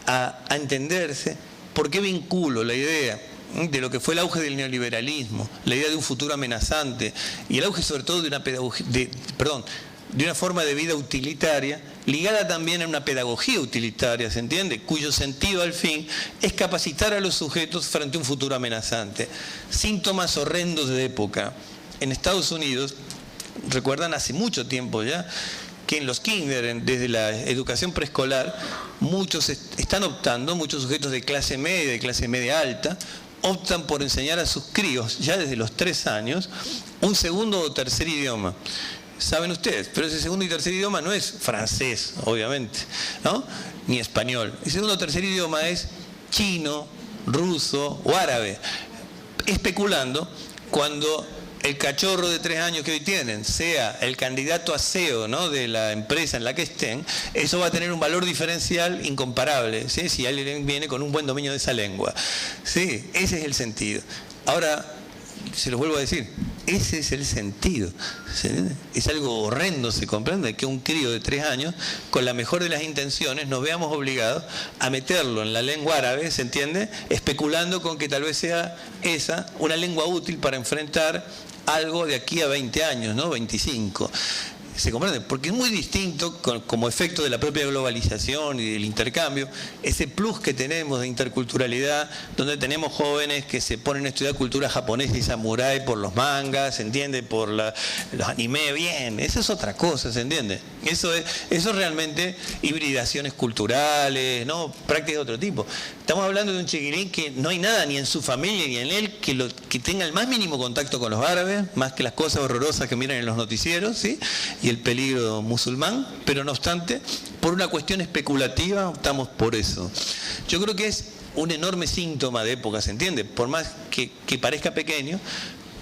a entenderse por qué vinculo la idea de lo que fue el auge del neoliberalismo, la idea de un futuro amenazante y el auge sobre todo de una pedagogía, de una forma de vida utilitaria, ligada también a una pedagogía utilitaria, ¿se entiende? Cuyo sentido al fin es capacitar a los sujetos frente a un futuro amenazante. Síntomas horrendos de época. En Estados Unidos, recuerdan hace mucho tiempo ya, que en los kinder, desde la educación preescolar, muchos están optando, muchos sujetos de clase media alta, optan por enseñar a sus críos, ya desde los 3 años, un segundo o tercer idioma. Saben ustedes, pero ese segundo y tercer idioma no es francés, obviamente, ¿no? Ni español. El segundo o tercer idioma es chino, ruso o árabe. Especulando, cuando el cachorro de 3 años que hoy tienen sea el candidato a CEO, ¿no?, de la empresa en la que estén, eso va a tener un valor diferencial incomparable, ¿sí?, si alguien viene con un buen dominio de esa lengua. Sí, ese es el sentido. Ahora, se los vuelvo a decir, ese es el sentido. Es algo horrendo, se comprende, que un crío de 3 años, con la mejor de las intenciones, nos veamos obligados a meterlo en la lengua árabe, ¿se entiende?, especulando con que tal vez sea esa una lengua útil para enfrentar algo de aquí a 20 años, ¿no? 25. ¿Se comprende? Porque es muy distinto, como efecto de la propia globalización y del intercambio, ese plus que tenemos de interculturalidad, donde tenemos jóvenes que se ponen a estudiar cultura japonesa y samurái por los mangas, ¿se entiende? Por los anime, bien, eso es otra cosa, ¿se entiende? Eso es realmente hibridaciones culturales, ¿no? Prácticas de otro tipo. Estamos hablando de un chiquilín que no hay nada ni en su familia ni en él que tenga el más mínimo contacto con los árabes, más que las cosas horrorosas que miran en los noticieros, ¿sí?, y el peligro musulmán, pero no obstante, por una cuestión especulativa optamos por eso. Yo creo que es un enorme síntoma de época, ¿se entiende? Por más que parezca pequeño,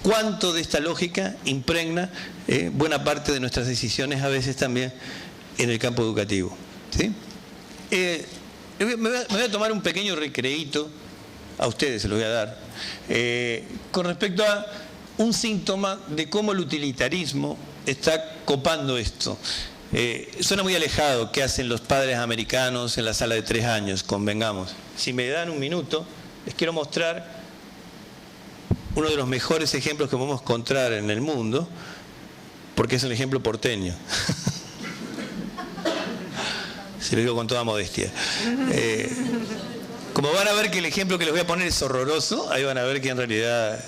cuánto de esta lógica impregna buena parte de nuestras decisiones, a veces también en el campo educativo, ¿sí? Me voy a tomar un pequeño recreíto, a ustedes se los voy a dar, con respecto a un síntoma de cómo el utilitarismo está copando esto. Suena muy alejado qué hacen los padres americanos en la sala de 3 años, convengamos. Si me dan un minuto, les quiero mostrar uno de los mejores ejemplos que podemos encontrar en el mundo, porque es un ejemplo porteño. Se lo digo con toda modestia. Como van a ver que el ejemplo que les voy a poner es horroroso, ahí van a ver que en realidad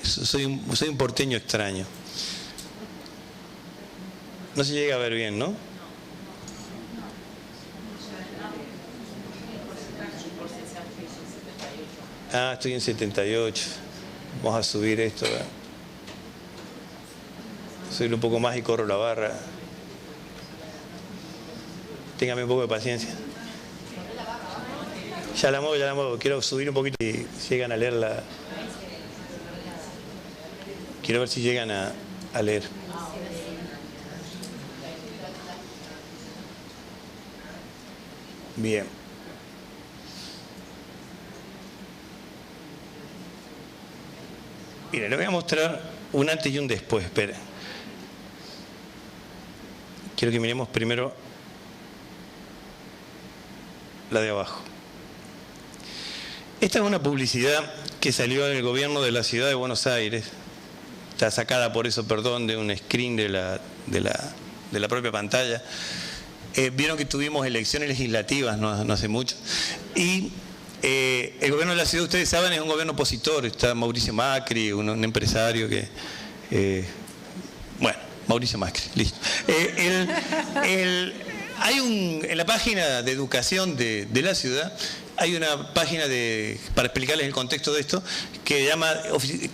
soy un porteño extraño. No se llega a ver bien, ¿no? Ah, estoy en 78. Vamos a subir esto, ¿verdad? Subir un poco más y corro la barra. Téngame un poco de paciencia. Ya la muevo. Quiero subir un poquito y llegan a leerla. Quiero ver si llegan a leer. Bien. Mira, le voy a mostrar un antes y un después. Espera. Quiero que miremos primero la de abajo. Esta es una publicidad que salió en el gobierno de la ciudad de Buenos Aires. Está sacada por eso, perdón, de un screen de la propia pantalla. Vieron que tuvimos elecciones legislativas no hace mucho. Y el gobierno de la ciudad, ustedes saben, es un gobierno opositor. Está Mauricio Macri, un empresario que... bueno, Mauricio Macri, listo. En la página de educación de la ciudad, hay una página para explicarles el contexto de esto, que se llama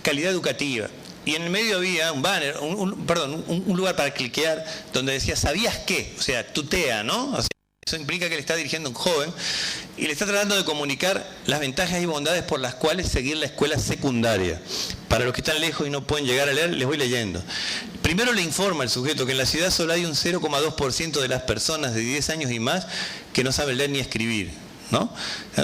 calidad educativa. Y en el medio había un banner, un lugar para cliquear donde decía, ¿sabías qué? O sea, tutea, ¿no? O sea, eso implica que le está dirigiendo a un joven y le está tratando de comunicar las ventajas y bondades por las cuales seguir la escuela secundaria. Para los que están lejos y no pueden llegar a leer, les voy leyendo. Primero le informa al sujeto que en la ciudad solo hay un 0,2% de las personas de 10 años y más que no saben leer ni escribir, ¿no?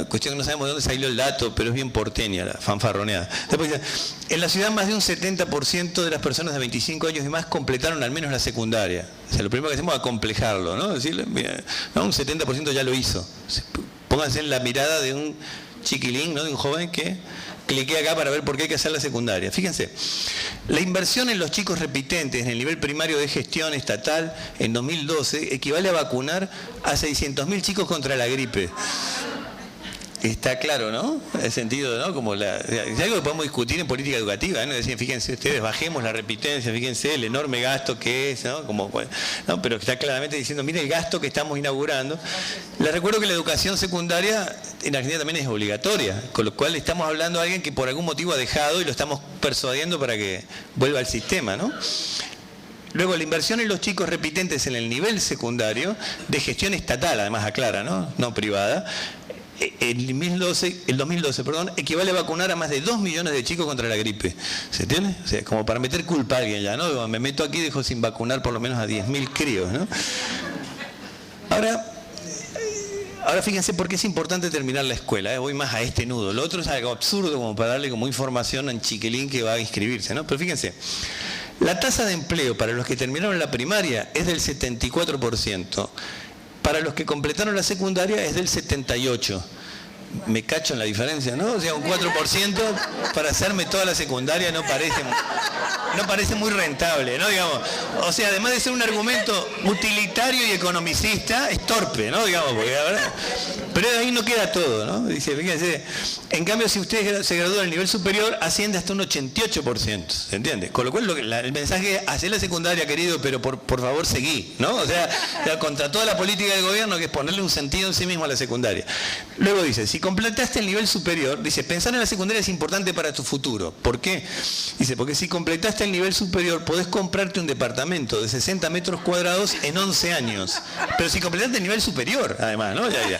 Cuestión que no sabemos de dónde salió el dato, pero es bien porteña la fanfarroneada. Después dice, en la ciudad más de un 70% de las personas de 25 años y más completaron al menos la secundaria. O sea, lo primero que hacemos es acomplejarlo, ¿no? Decirle, mira, no, un 70% ya lo hizo. Pónganse en la mirada de un chiquilín, ¿no? De un joven que cliqué acá para ver por qué hay que hacer la secundaria. Fíjense, la inversión en los chicos repitentes en el nivel primario de gestión estatal en 2012 equivale a vacunar a 600.000 chicos contra la gripe. Está claro, ¿no? El sentido, ¿no? Como es algo que podemos discutir en política educativa, ¿no? Decían, fíjense ustedes, bajemos la repitencia, fíjense el enorme gasto que es, ¿no? ¿no? Pero está claramente diciendo, mire el gasto que estamos inaugurando. Les recuerdo que la educación secundaria en Argentina también es obligatoria, con lo cual estamos hablando de alguien que por algún motivo ha dejado y lo estamos persuadiendo para que vuelva al sistema, ¿no? Luego, la inversión en los chicos repitentes en el nivel secundario, de gestión estatal, además aclara, ¿no? No privada, el 2012, equivale a vacunar a más de 2 millones de chicos contra la gripe. ¿Se entiende? O sea, como para meter culpa a alguien ya, ¿no? Me meto aquí y dejo sin vacunar por lo menos a 10.000 críos, ¿no? Ahora fíjense por qué es importante terminar la escuela, ¿eh? Voy más a este nudo. Lo otro es algo absurdo como para darle como información a un chiquilín que va a inscribirse, ¿no? Pero fíjense, la tasa de empleo para los que terminaron la primaria es del 74%. Para los que completaron la secundaria es del 78%. Me cacho en la diferencia, ¿no? O sea, un 4% para hacerme toda la secundaria no parece muy rentable, ¿no? Digamos, o sea, además de ser un argumento utilitario y economicista, es torpe, ¿no? Digamos, porque la verdad, pero ahí no queda todo, ¿no? Dice, fíjense, en cambio, si usted se gradúa en el nivel superior, asciende hasta un 88%, ¿se entiende? Con lo cual, el mensaje es, hacé la secundaria, querido, pero por favor seguí, ¿no? O sea, contra toda la política del gobierno, que es ponerle un sentido en sí mismo a la secundaria. Luego dice, si completaste el nivel superior, dice, pensar en la secundaria es importante para tu futuro. ¿Por qué? Dice, porque si completaste el nivel superior, podés comprarte un departamento de 60 metros cuadrados en 11 años. Pero si completaste el nivel superior, además, ¿no? Ya.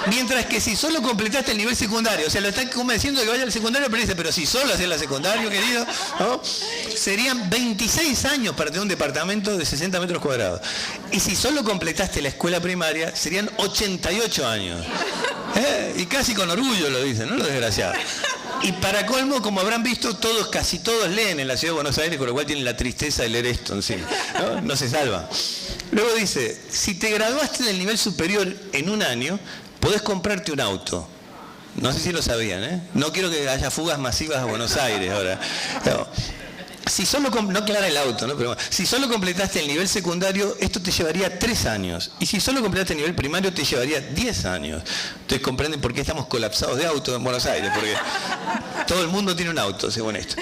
Mientras que si solo completaste el nivel secundario, o sea, lo están convenciendo de que vaya al secundario, pero dice, pero si solo haces la secundaria, querido, ¿no? Serían 26 años para tener un departamento de 60 metros cuadrados. Y si solo completaste la escuela primaria, serían 88 años. Y casi con orgullo lo dicen, ¿no? Los desgraciados. Y para colmo, como habrán visto, casi todos leen en la ciudad de Buenos Aires, con lo cual tienen la tristeza de leer esto encima, ¿no? No se salvan. Luego dice, si te graduaste del nivel superior en un año, podés comprarte un auto. No sé si lo sabían, ¿eh? No quiero que haya fugas masivas a Buenos Aires ahora. No. Si solo, no aclara el auto, ¿no? Pero bueno, si solo completaste el nivel secundario, esto te llevaría 3 años. Y si solo completaste el nivel primario, te llevaría 10 años. Ustedes comprenden por qué estamos colapsados de autos en Buenos Aires, porque todo el mundo tiene un auto, según esto.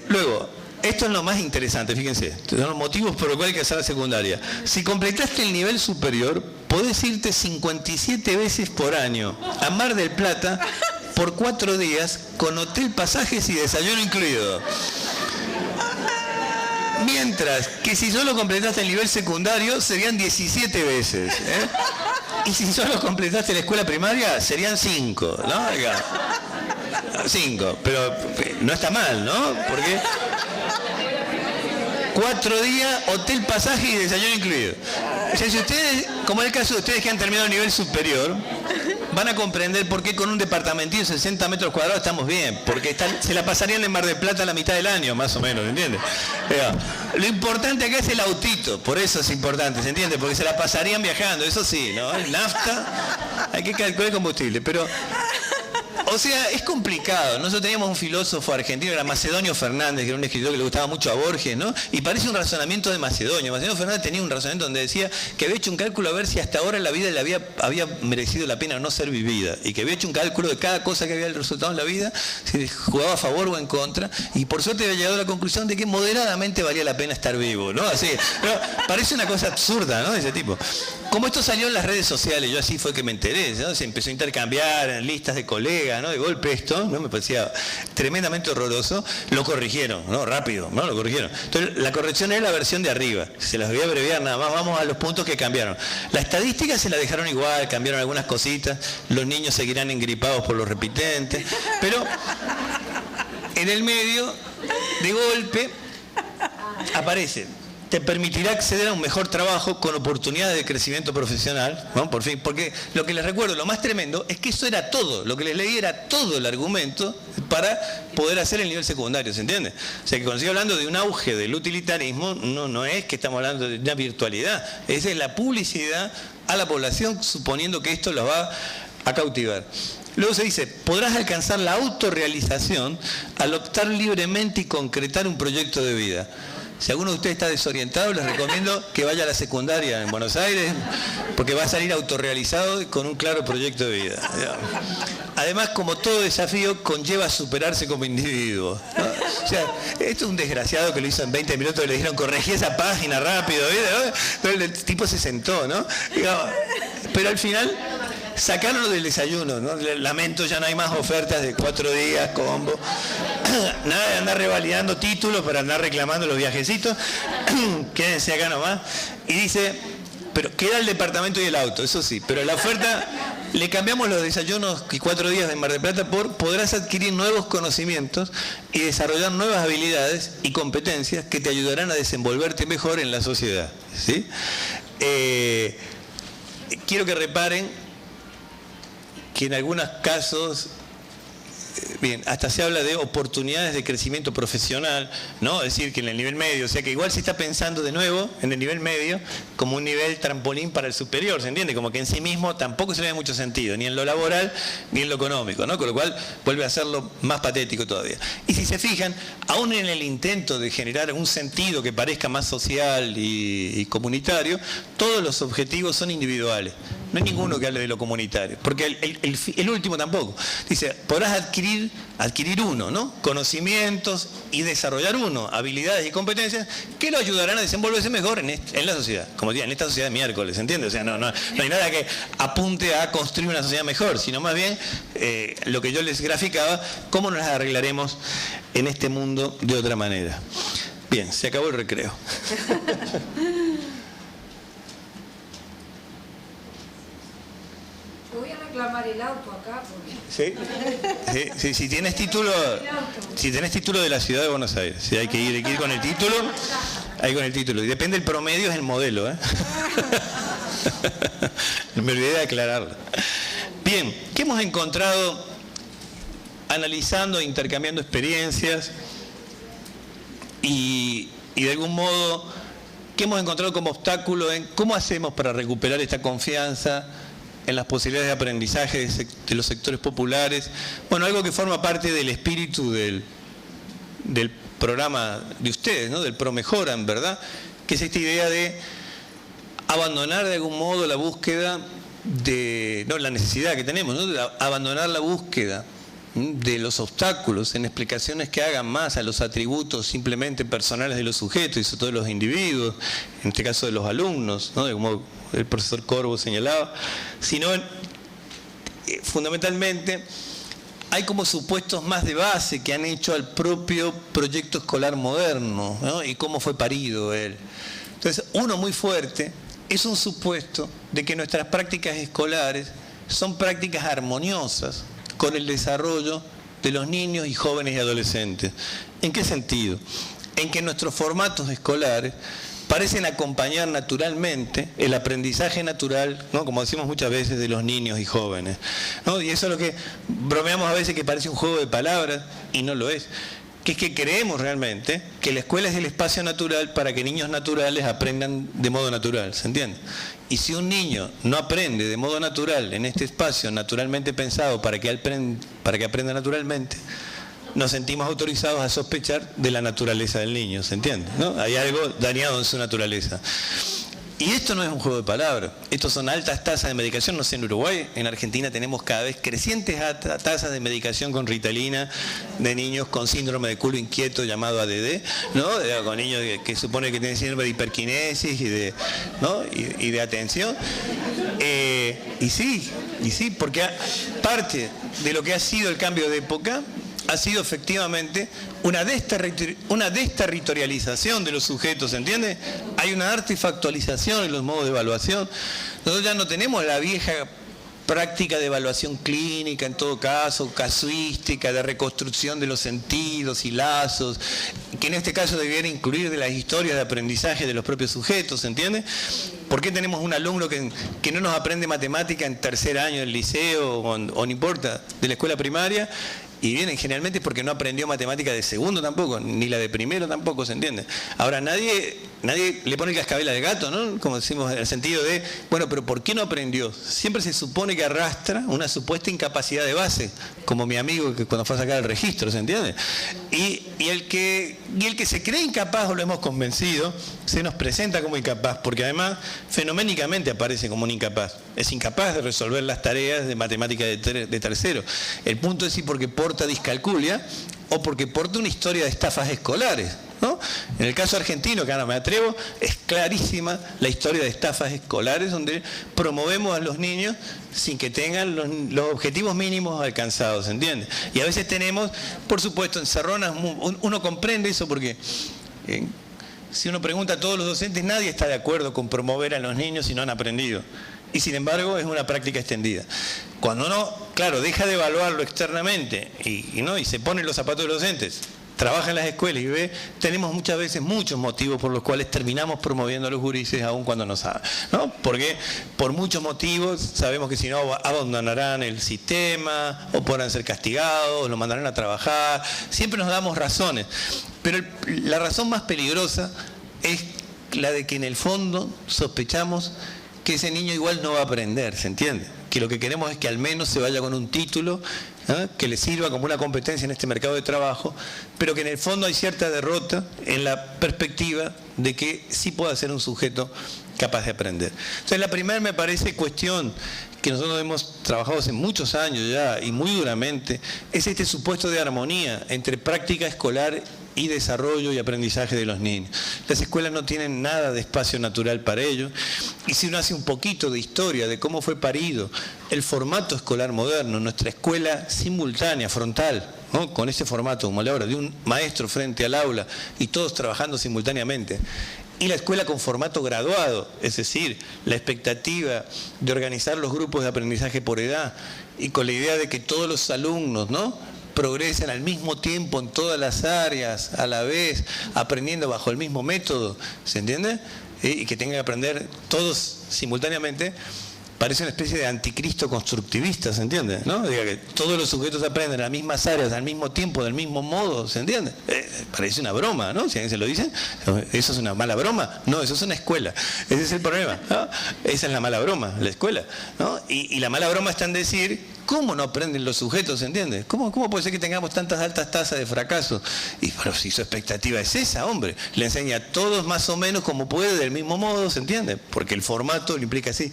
Luego, esto es lo más interesante, fíjense. Son los motivos por los cuales hay que hacer la secundaria. Si completaste el nivel superior, podés irte 57 veces por año a Mar del Plata por 4 días con hotel, pasajes y desayuno incluido. Mientras que si solo completaste el nivel secundario serían 17 veces. Y si solo completaste la escuela primaria serían 5, ¿no? 5, pero no está mal, ¿no? Porque 4 días, hotel, pasaje y desayuno incluido. O sea, si ustedes, como es el caso de ustedes que han terminado el nivel superior, van a comprender por qué con un departamentito de 60 metros cuadrados estamos bien, porque se la pasarían en Mar del Plata la mitad del año, más o menos, ¿entiendes? Lo importante acá es el autito, por eso es importante, ¿se entiende? Porque se la pasarían viajando, eso sí, ¿no? El nafta, hay que calcular el combustible, pero... O sea, es complicado. Nosotros teníamos un filósofo argentino, era Macedonio Fernández, que era un escritor que le gustaba mucho a Borges, ¿no? Y parece un razonamiento de Macedonio. Macedonio Fernández tenía un razonamiento donde decía que había hecho un cálculo a ver si hasta ahora la vida había merecido la pena no ser vivida. Y que había hecho un cálculo de cada cosa que había resultado en la vida, si jugaba a favor o en contra. Y por suerte había llegado a la conclusión de que moderadamente valía la pena estar vivo, ¿no? Así, pero parece una cosa absurda, ¿no? De ese tipo. Como esto salió en las redes sociales, yo así fue que me enteré, ¿no? Se empezó a intercambiar en listas de colegas, ¿no? De golpe esto, ¿no? Me parecía tremendamente horroroso. Lo corrigieron, ¿no? Rápido, ¿no? Lo corrigieron. Entonces, la corrección es la versión de arriba. Se las voy a abreviar nada más. Vamos a los puntos que cambiaron. La estadística se la dejaron igual, cambiaron algunas cositas. Los niños seguirán engripados por los repitentes. Pero, en el medio, de golpe, aparece. Te permitirá acceder a un mejor trabajo con oportunidades de crecimiento profesional, ¿no? Por fin, porque lo que les recuerdo, lo más tremendo, es que eso era todo, lo que les leí era todo el argumento para poder hacer el nivel secundario, ¿se entiende? O sea, que cuando estoy hablando de un auge del utilitarismo, no es que estamos hablando de una virtualidad, esa es la publicidad a la población, suponiendo que esto los va a cautivar. Luego se dice, podrás alcanzar la autorrealización al optar libremente y concretar un proyecto de vida. Si alguno de ustedes está desorientado, les recomiendo que vaya a la secundaria en Buenos Aires, porque va a salir autorrealizado y con un claro proyecto de vida. Además, como todo desafío, conlleva superarse como individuo, ¿no? O sea, esto es un desgraciado que lo hizo en 20 minutos y le dijeron, corregí esa página rápido, ¿no? Entonces el tipo se sentó, ¿no? Pero al final sacaron lo del desayuno, ¿no? Lamento, ya no hay más ofertas de 4 días, combo. Nada de andar revalidando títulos para andar reclamando los viajecitos. Quédense acá nomás. Y dice, pero queda el departamento y el auto, eso sí, pero la oferta, le cambiamos los desayunos y 4 días de Mar del Plata por podrás adquirir nuevos conocimientos y desarrollar nuevas habilidades y competencias que te ayudarán a desenvolverte mejor en la sociedad, ¿sí? Quiero que reparen que en algunos casos, bien, hasta se habla de oportunidades de crecimiento profesional, ¿no? Es decir, que en el nivel medio, o sea que igual se está pensando de nuevo en el nivel medio como un nivel trampolín para el superior, ¿se entiende? Como que en sí mismo tampoco se le da mucho sentido, ni en lo laboral ni en lo económico, ¿no? Con lo cual vuelve a hacerlo más patético todavía. Y si se fijan, aún en el intento de generar un sentido que parezca más social y comunitario, todos los objetivos son individuales. No hay ninguno que hable de lo comunitario, porque el último tampoco. Dice, podrás adquirir uno, ¿no? Conocimientos y desarrollar uno, habilidades y competencias que lo ayudarán a desenvolverse mejor en la sociedad, como decía, en esta sociedad de miércoles, ¿entiendes? O sea, no hay nada que apunte a construir una sociedad mejor, sino más bien lo que yo les graficaba, cómo nos las arreglaremos en este mundo de otra manera. Bien, se acabó el recreo. Voy a reclamar el auto acá porque... Sí, si tienes título de la ciudad de Buenos Aires, si hay que ir con el título, hay con el título. Y depende del promedio, es el modelo, ¿eh? Me olvidé de aclararlo. Bien, ¿qué hemos encontrado analizando, intercambiando experiencias y de algún modo, qué hemos encontrado como obstáculo en cómo hacemos para recuperar esta confianza en las posibilidades de aprendizaje de los sectores populares? Bueno, algo que forma parte del espíritu del programa de ustedes, ¿no? Del ProMejoran, ¿verdad? Que es esta idea de abandonar de algún modo la búsqueda la necesidad que tenemos, ¿no? De abandonar la búsqueda de los obstáculos en explicaciones que hagan más a los atributos simplemente personales de los sujetos y sobre todo de los individuos, en este caso de los alumnos, ¿no? Como el profesor Corvo señalaba, sino fundamentalmente hay como supuestos más de base que han hecho al propio proyecto escolar moderno, ¿no? Y cómo fue parido él. Entonces, uno muy fuerte es un supuesto de que nuestras prácticas escolares son prácticas armoniosas con el desarrollo de los niños y jóvenes y adolescentes. ¿En qué sentido? En que nuestros formatos escolares parecen acompañar naturalmente el aprendizaje natural, ¿no? Como decimos muchas veces, de los niños y jóvenes, ¿no? Y eso es lo que bromeamos a veces, que parece un juego de palabras y no lo es. Que es que creemos realmente que la escuela es el espacio natural para que niños naturales aprendan de modo natural, ¿se entiende? Y si un niño no aprende de modo natural en este espacio naturalmente pensado para que aprenda naturalmente, nos sentimos autorizados a sospechar de la naturaleza del niño, ¿se entiende? ¿No? Hay algo dañado en su naturaleza. Y esto no es un juego de palabras, estos son altas tasas de medicación. No sé, en Uruguay, en Argentina tenemos cada vez crecientes tasas de medicación con Ritalina de niños con síndrome de culo inquieto llamado ADD, ¿no? Con niños que supone que tienen síndrome de hiperquinesis y de atención. Y sí, porque parte de lo que ha sido el cambio de época ha sido efectivamente una desterritorialización de los sujetos, ¿entiende? Hay una artefactualización en los modos de evaluación. Nosotros ya no tenemos la vieja práctica de evaluación clínica, en todo caso, casuística, de reconstrucción de los sentidos y lazos, que en este caso debiera incluir de las historias de aprendizaje de los propios sujetos, ¿entiende? ¿Por qué tenemos un alumno que no nos aprende matemática en tercer año del liceo o no importa, de la escuela primaria, y vienen generalmente porque no aprendió matemática de segundo tampoco, ni la de primero tampoco, ¿se entiende? Ahora, nadie le pone el cascabel al gato, ¿no? Como decimos, en el sentido de, bueno, pero ¿por qué no aprendió? Siempre se supone que arrastra una supuesta incapacidad de base, como mi amigo que cuando fue a sacar el registro, ¿se entiende? Y el que se cree incapaz, o lo hemos convencido, se nos presenta como incapaz, porque además fenoménicamente aparece como un incapaz. Es incapaz de resolver las tareas de matemática de tercero. El punto es si porque porta discalculia o porque porta una historia de estafas escolares, ¿no? En el caso argentino, que ahora me atrevo, es clarísima la historia de estafas escolares donde promovemos a los niños sin que tengan los objetivos mínimos alcanzados, ¿entiende? Y a veces tenemos, por supuesto, encerronas, uno comprende eso porque si uno pregunta a todos los docentes, nadie está de acuerdo con promover a los niños si no han aprendido. Y sin embargo es una práctica extendida. Cuando uno, claro, deja de evaluarlo externamente y se pone en los zapatos de los docentes, trabaja en las escuelas y ve, tenemos muchas veces muchos motivos por los cuales terminamos promoviendo a los gurises aun cuando no saben, ¿no? Porque por muchos motivos sabemos que si no abandonarán el sistema o podrán ser castigados, lo mandarán a trabajar, siempre nos damos razones. Pero la razón más peligrosa es la de que en el fondo sospechamos que ese niño igual no va a aprender, ¿se entiende? Que lo que queremos es que al menos se vaya con un título, que le sirva como una competencia en este mercado de trabajo, pero que en el fondo hay cierta derrota en la perspectiva de que sí pueda ser un sujeto capaz de aprender. Entonces, la primera, me parece, cuestión que nosotros hemos trabajado hace muchos años ya y muy duramente, es este supuesto de armonía entre práctica escolar y desarrollo y aprendizaje de los niños. Las escuelas no tienen nada de espacio natural para ello, y si uno hace un poquito de historia de cómo fue parido el formato escolar moderno, nuestra escuela simultánea, frontal, ¿no? Con ese formato, como la obra de un maestro frente al aula y todos trabajando simultáneamente, y la escuela con formato graduado, es decir, la expectativa de organizar los grupos de aprendizaje por edad y con la idea de que todos los alumnos, ¿no?, progresen al mismo tiempo en todas las áreas, a la vez, aprendiendo bajo el mismo método, ¿se entiende? Y que tengan que aprender todos simultáneamente, parece una especie de anticristo constructivista, ¿se entiende? ¿No? Diga que todos los sujetos aprenden en las mismas áreas, al mismo tiempo, del mismo modo, ¿se entiende? Parece una broma, ¿no? Si alguien se lo dice, ¿eso es una mala broma? No, eso es una escuela. Ese es el problema, ¿no? Esa es la mala broma, la escuela, ¿no? Y la mala broma está en decir, ¿cómo no aprenden los sujetos, ¿se entiende? ¿Cómo puede ser que tengamos tantas altas tasas de fracaso? Y bueno, si su expectativa es esa, hombre, le enseña a todos más o menos como puede, del mismo modo, ¿se entiende? Porque el formato lo implica así.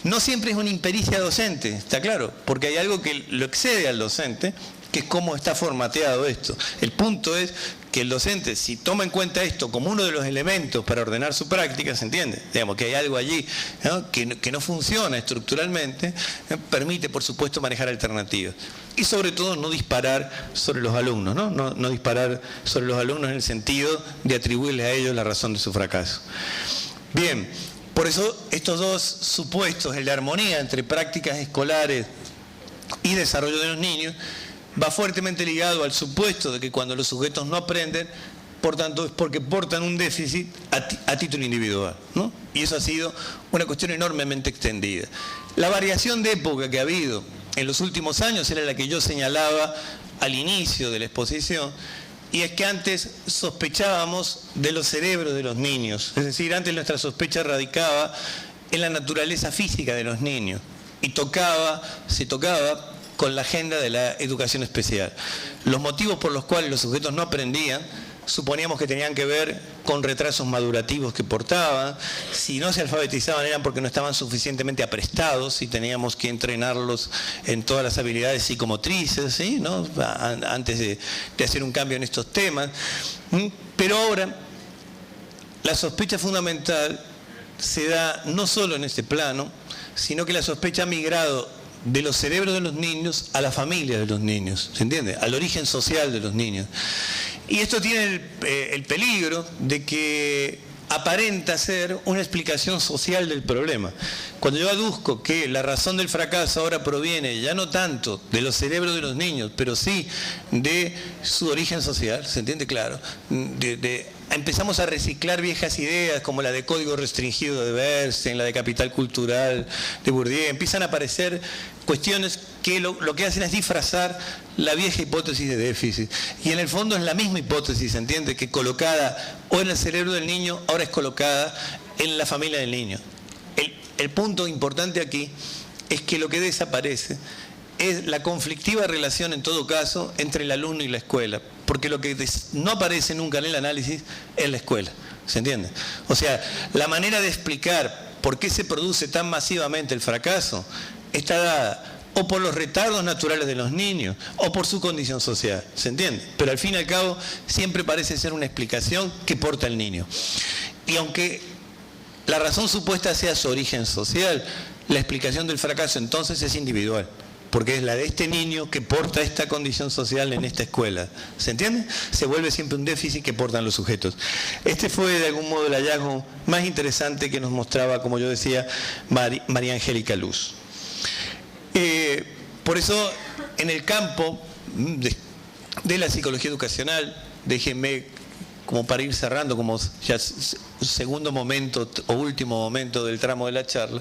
No siempre es una impericia docente, está claro, porque hay algo que lo excede al docente, que es cómo está formateado esto. El punto es que el docente, si toma en cuenta esto como uno de los elementos para ordenar su práctica, ¿se entiende? Digamos que hay algo allí, ¿no?, que no funciona estructuralmente, permite, por supuesto, manejar alternativas. Y sobre todo no disparar sobre los alumnos, ¿no? No disparar sobre los alumnos en el sentido de atribuirles a ellos la razón de su fracaso. Bien, por eso estos dos supuestos, el de armonía entre prácticas escolares y desarrollo de los niños, va fuertemente ligado al supuesto de que cuando los sujetos no aprenden, por tanto es porque portan un déficit a título individual, ¿no? Y eso ha sido una cuestión enormemente extendida. La variación de época que ha habido en los últimos años era la que yo señalaba al inicio de la exposición, y es que antes sospechábamos de los cerebros de los niños, es decir, antes nuestra sospecha radicaba en la naturaleza física de los niños, y se tocaba con la agenda de la educación especial. Los motivos por los cuales los sujetos no aprendían, suponíamos que tenían que ver con retrasos madurativos que portaban. Si no se alfabetizaban eran porque no estaban suficientemente aprestados y teníamos que entrenarlos en todas las habilidades psicomotrices, ¿sí?, ¿no?, antes de hacer un cambio en estos temas. Pero ahora la sospecha fundamental se da no solo en este plano, sino que la sospecha ha migrado de los cerebros de los niños a la familia de los niños, ¿se entiende?, al origen social de los niños. Y esto tiene el peligro de que aparenta ser una explicación social del problema. Cuando yo aduzco que la razón del fracaso ahora proviene ya no tanto de los cerebros de los niños, pero sí de su origen social, ¿se entiende? Claro, de empezamos a reciclar viejas ideas como la de código restringido de Bernstein, la de capital cultural de Bourdieu. Empiezan a aparecer cuestiones que lo que hacen es disfrazar la vieja hipótesis de déficit. Y en el fondo es la misma hipótesis, ¿se entiende? Que colocada o en el cerebro del niño, ahora es colocada en la familia del niño. El punto importante aquí es que lo que desaparece es la conflictiva relación, en todo caso, entre el alumno y la escuela. Porque lo que no aparece nunca en el análisis es la escuela. ¿Se entiende? O sea, la manera de explicar por qué se produce tan masivamente el fracaso está dada o por los retardos naturales de los niños o por su condición social. ¿Se entiende? Pero al fin y al cabo siempre parece ser una explicación que porta el niño. Y aunque la razón supuesta sea su origen social, la explicación del fracaso entonces es individual. Porque es la de este niño que porta esta condición social en esta escuela. ¿Se entiende? Se vuelve siempre un déficit que portan los sujetos. Este fue de algún modo el hallazgo más interesante que nos mostraba, como yo decía, María Angélica Luz. Por eso, en el campo de la psicología educacional, déjenme, como para ir cerrando, como ya segundo momento o último momento del tramo de la charla,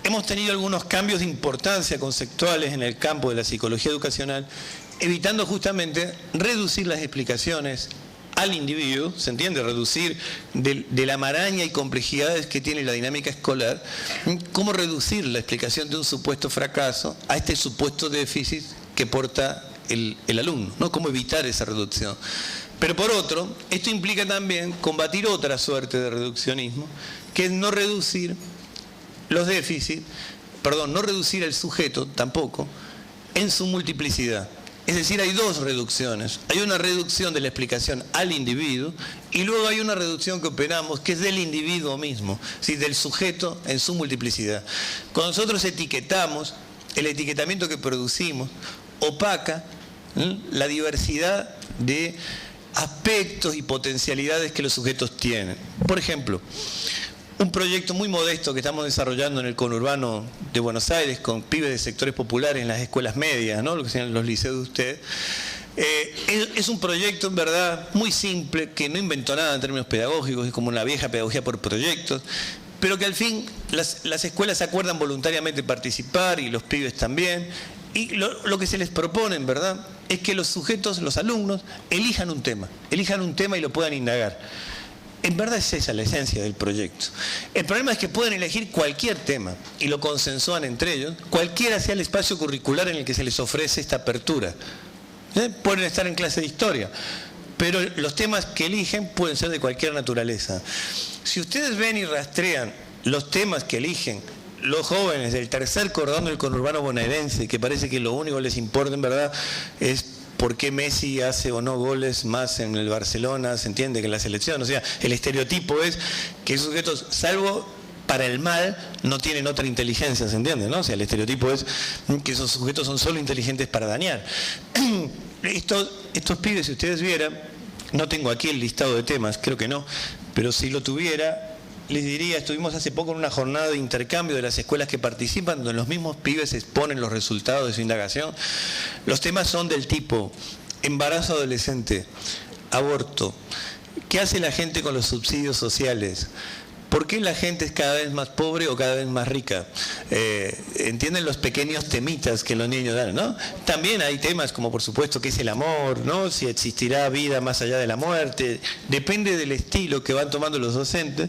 hemos tenido algunos cambios de importancia conceptuales en el campo de la psicología educacional, evitando justamente reducir las explicaciones al individuo, ¿se entiende? Reducir de la maraña y complejidades que tiene la dinámica escolar, cómo reducir la explicación de un supuesto fracaso a este supuesto déficit que porta el alumno, ¿no? Cómo evitar esa reducción. Pero por otro, esto implica también combatir otra suerte de reduccionismo, que es no reducir los déficits, no reducir el sujeto tampoco en su multiplicidad. Es decir, hay dos reducciones. Hay una reducción de la explicación al individuo y luego hay una reducción que operamos que es del individuo mismo, ¿sí? Del sujeto en su multiplicidad. Cuando nosotros etiquetamos, el etiquetamiento que producimos opaca la diversidad de aspectos y potencialidades que los sujetos tienen. Por ejemplo, un proyecto muy modesto que estamos desarrollando en el conurbano de Buenos Aires con pibes de sectores populares en las escuelas medias, ¿no? Lo que sean los liceos de ustedes. Es un proyecto en verdad muy simple, que no inventó nada en términos pedagógicos, es como una vieja pedagogía por proyectos, pero que al fin las escuelas acuerdan voluntariamente participar y los pibes también. Y lo que se les propone, en verdad, es que los sujetos, los alumnos, elijan un tema y lo puedan indagar. En verdad es esa la esencia del proyecto. El problema es que pueden elegir cualquier tema y lo consensúan entre ellos, cualquiera sea el espacio curricular en el que se les ofrece esta apertura. Pueden estar en clase de historia, pero los temas que eligen pueden ser de cualquier naturaleza. Si ustedes ven y rastrean los temas que eligen los jóvenes del tercer cordón del conurbano bonaerense, que parece que lo único que les importa en verdad es por qué Messi hace o no goles más en el Barcelona, se entiende, que en la selección. O sea, el estereotipo es que esos sujetos, salvo para el mal, no tienen otra inteligencia, ¿se entiende? ¿No? O sea, el estereotipo es que esos sujetos son solo inteligentes para dañar. Estos pibes, si ustedes vieran, no tengo aquí el listado de temas, creo que no, pero si lo tuviera, les diría, estuvimos hace poco en una jornada de intercambio de las escuelas que participan, donde los mismos pibes exponen los resultados de su indagación. Los temas son del tipo embarazo adolescente, aborto, ¿qué hace la gente con los subsidios sociales? ¿Por qué la gente es cada vez más pobre o cada vez más rica? Entienden los pequeños temitas que los niños dan, ¿no? También hay temas como, por supuesto, qué es el amor, ¿no? Si existirá vida más allá de la muerte. Depende del estilo que van tomando los docentes,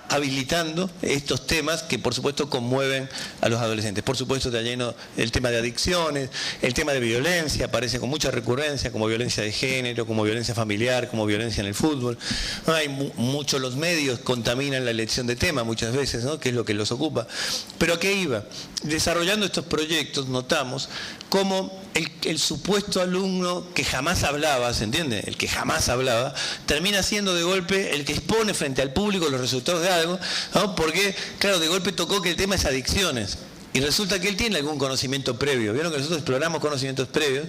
habilitando estos temas que, por supuesto, conmueven a los adolescentes. Por supuesto, está lleno el tema de adicciones, el tema de violencia, aparece con mucha recurrencia, como violencia de género, como violencia familiar, como violencia en el fútbol. Hay muchos, los medios contaminan la elección de tema muchas veces, ¿no? Que es lo que los ocupa. Pero ¿a qué iba? Desarrollando estos proyectos notamos cómo el supuesto alumno que jamás hablaba, ¿se entiende? El que jamás hablaba, termina siendo de golpe el que expone frente al público los resultados de algo, ¿no? Porque, claro, de golpe tocó que el tema es adicciones. Y resulta que él tiene algún conocimiento previo. Vieron que nosotros exploramos conocimientos previos,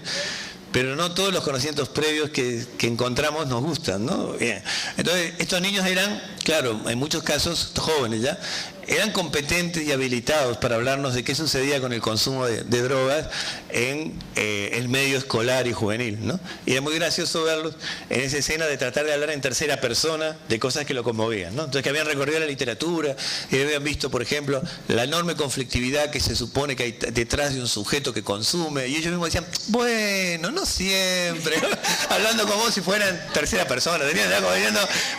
pero no todos los conocimientos previos que encontramos nos gustan, ¿no? Bien. Entonces, estos niños eran, claro, en muchos casos, jóvenes ya, eran competentes y habilitados para hablarnos de qué sucedía con el consumo de drogas en el medio escolar y juvenil, ¿no? Y era muy gracioso verlos en esa escena de tratar de hablar en tercera persona de cosas que lo conmovían, ¿no? Entonces, que habían recorrido la literatura y habían visto, por ejemplo, la enorme conflictividad que se supone que hay detrás de un sujeto que consume, y ellos mismos decían, bueno, no siempre, hablando como si fueran tercera persona,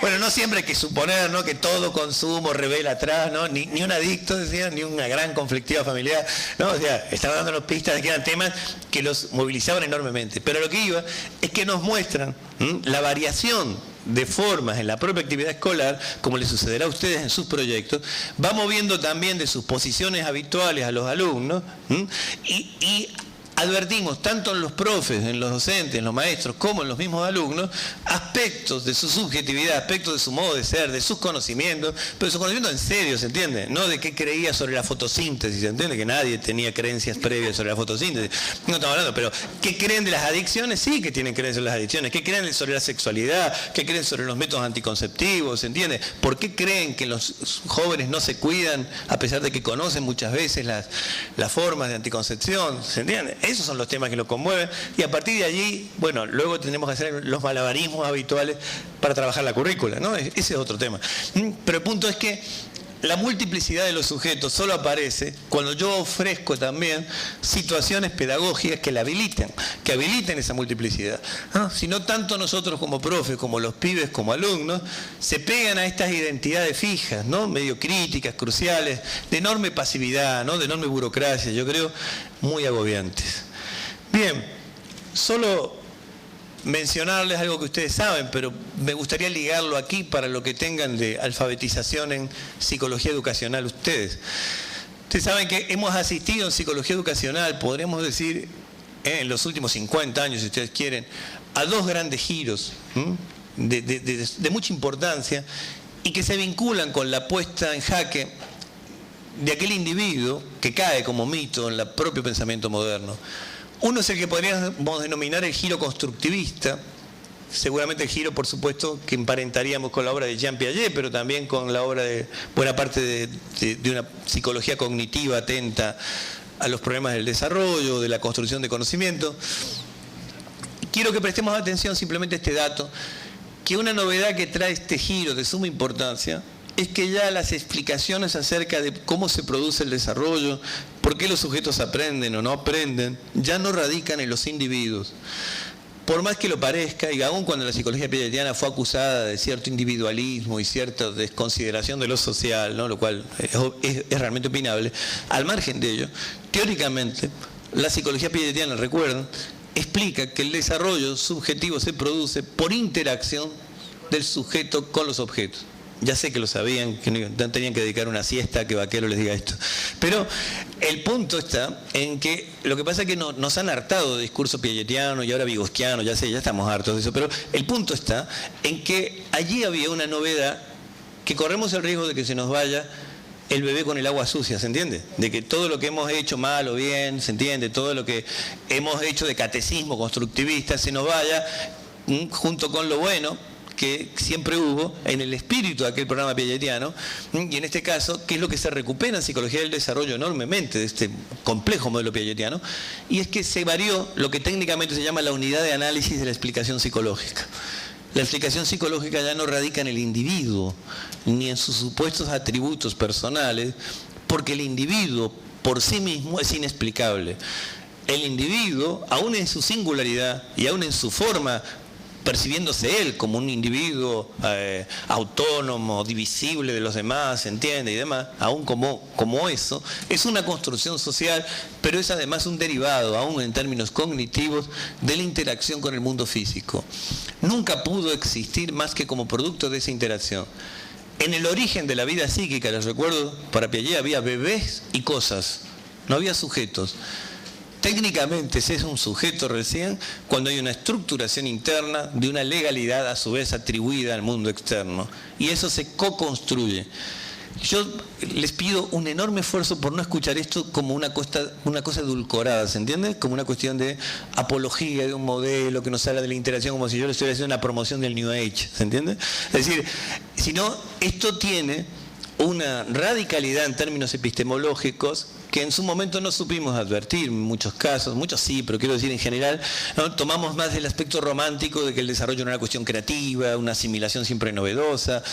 bueno, no siempre hay que suponer, ¿no?, que todo consumo revela atrás, ¿no? Ni un adicto, decían, ni una gran conflictiva familiar, ¿no? O sea, estaban dándonos pistas de que eran temas que los movilizaban enormemente. Pero lo que iba es que nos muestran la variación de formas en la propia actividad escolar, como les sucederá a ustedes en sus proyectos, va moviendo también de sus posiciones habituales a los alumnos, y advertimos tanto en los profes, en los docentes, en los maestros, como en los mismos alumnos, aspectos de su subjetividad, aspectos de su modo de ser, de sus conocimientos, pero su conocimiento en serio, ¿se entiende? No de qué creía sobre la fotosíntesis, ¿se entiende? Que nadie tenía creencias previas sobre la fotosíntesis. No estamos hablando, pero ¿qué creen de las adicciones? Sí que tienen creencias sobre las adicciones. ¿Qué creen sobre la sexualidad? ¿Qué creen sobre los métodos anticonceptivos? ¿Se entiende? ¿Por qué creen que los jóvenes no se cuidan a pesar de que conocen muchas veces las formas de anticoncepción? ¿Se entiende? Esos son los temas que lo conmueven, y a partir de allí, bueno, luego tenemos que hacer los malabarismos habituales para trabajar la currícula, ¿no? Ese es otro tema. Pero el punto es que la multiplicidad de los sujetos solo aparece cuando yo ofrezco también situaciones pedagógicas que la habiliten, que habiliten esa multiplicidad, ¿no? Si no, tanto nosotros como profes, como los pibes, como alumnos, se pegan a estas identidades fijas, ¿no? Medio críticas, cruciales, de enorme pasividad, ¿no? De enorme burocracia, yo creo, muy agobiantes. Bien, solo mencionarles algo que ustedes saben, pero me gustaría ligarlo aquí para lo que tengan de alfabetización en psicología educacional ustedes. Ustedes saben que hemos asistido en psicología educacional, podríamos decir, en los últimos 50 años, si ustedes quieren, a dos grandes giros de mucha importancia, y que se vinculan con la puesta en jaque de aquel individuo que cae como mito en el propio pensamiento moderno. Uno es el que podríamos denominar el giro constructivista, seguramente el giro, por supuesto, que emparentaríamos con la obra de Jean Piaget, pero también con la obra de buena parte de una psicología cognitiva atenta a los problemas del desarrollo, de la construcción de conocimiento. Quiero que prestemos atención simplemente a este dato, que una novedad que trae este giro de suma importancia es que ya las explicaciones acerca de cómo se produce el desarrollo, por qué los sujetos aprenden o no aprenden, ya no radican en los individuos. Por más que lo parezca, y aún cuando la psicología piagetiana fue acusada de cierto individualismo y cierta desconsideración de lo social, ¿no?, lo cual es realmente opinable, al margen de ello, teóricamente, la psicología piagetiana, recuerden, explica que el desarrollo subjetivo se produce por interacción del sujeto con los objetos. Ya sé que lo sabían, que no tenían que dedicar una siesta a que Vaquero les diga esto. Pero el punto está en que lo que pasa es que nos han hartado de discurso piagetiano y ahora vygotsquiano, ya sé, ya estamos hartos de eso, pero el punto está en que allí había una novedad que corremos el riesgo de que se nos vaya el bebé con el agua sucia, ¿se entiende? De que todo lo que hemos hecho mal o bien, ¿se entiende? Todo lo que hemos hecho de catecismo constructivista se nos vaya junto con lo bueno que siempre hubo en el espíritu de aquel programa piagetiano, y en este caso, que es lo que se recupera en psicología del desarrollo enormemente de este complejo modelo piagetiano, y es que se varió lo que técnicamente se llama la unidad de análisis de la explicación psicológica. La explicación psicológica ya no radica en el individuo, ni en sus supuestos atributos personales, porque el individuo por sí mismo es inexplicable. El individuo, aún en su singularidad y aún en su forma, percibiéndose él como un individuo autónomo, divisible de los demás, ¿se entiende? Y demás, aún como eso, es una construcción social, pero es además un derivado, aún en términos cognitivos, de la interacción con el mundo físico. Nunca pudo existir más que como producto de esa interacción. En el origen de la vida psíquica, les recuerdo, para Piaget había bebés y cosas, no había sujetos. Técnicamente se es un sujeto recién cuando hay una estructuración interna de una legalidad a su vez atribuida al mundo externo. Y eso se co-construye. Yo les pido un enorme esfuerzo por no escuchar esto como una cosa edulcorada, ¿se entiende? Como una cuestión de apología de un modelo que nos habla de la interacción como si yo le estuviera haciendo una promoción del New Age, ¿se entiende? Es decir, sino esto tiene una radicalidad en términos epistemológicos que en su momento no supimos advertir en muchos casos, muchos sí, pero quiero decir en general, ¿no? Tomamos más del aspecto romántico de que el desarrollo era una cuestión creativa, una asimilación siempre novedosa,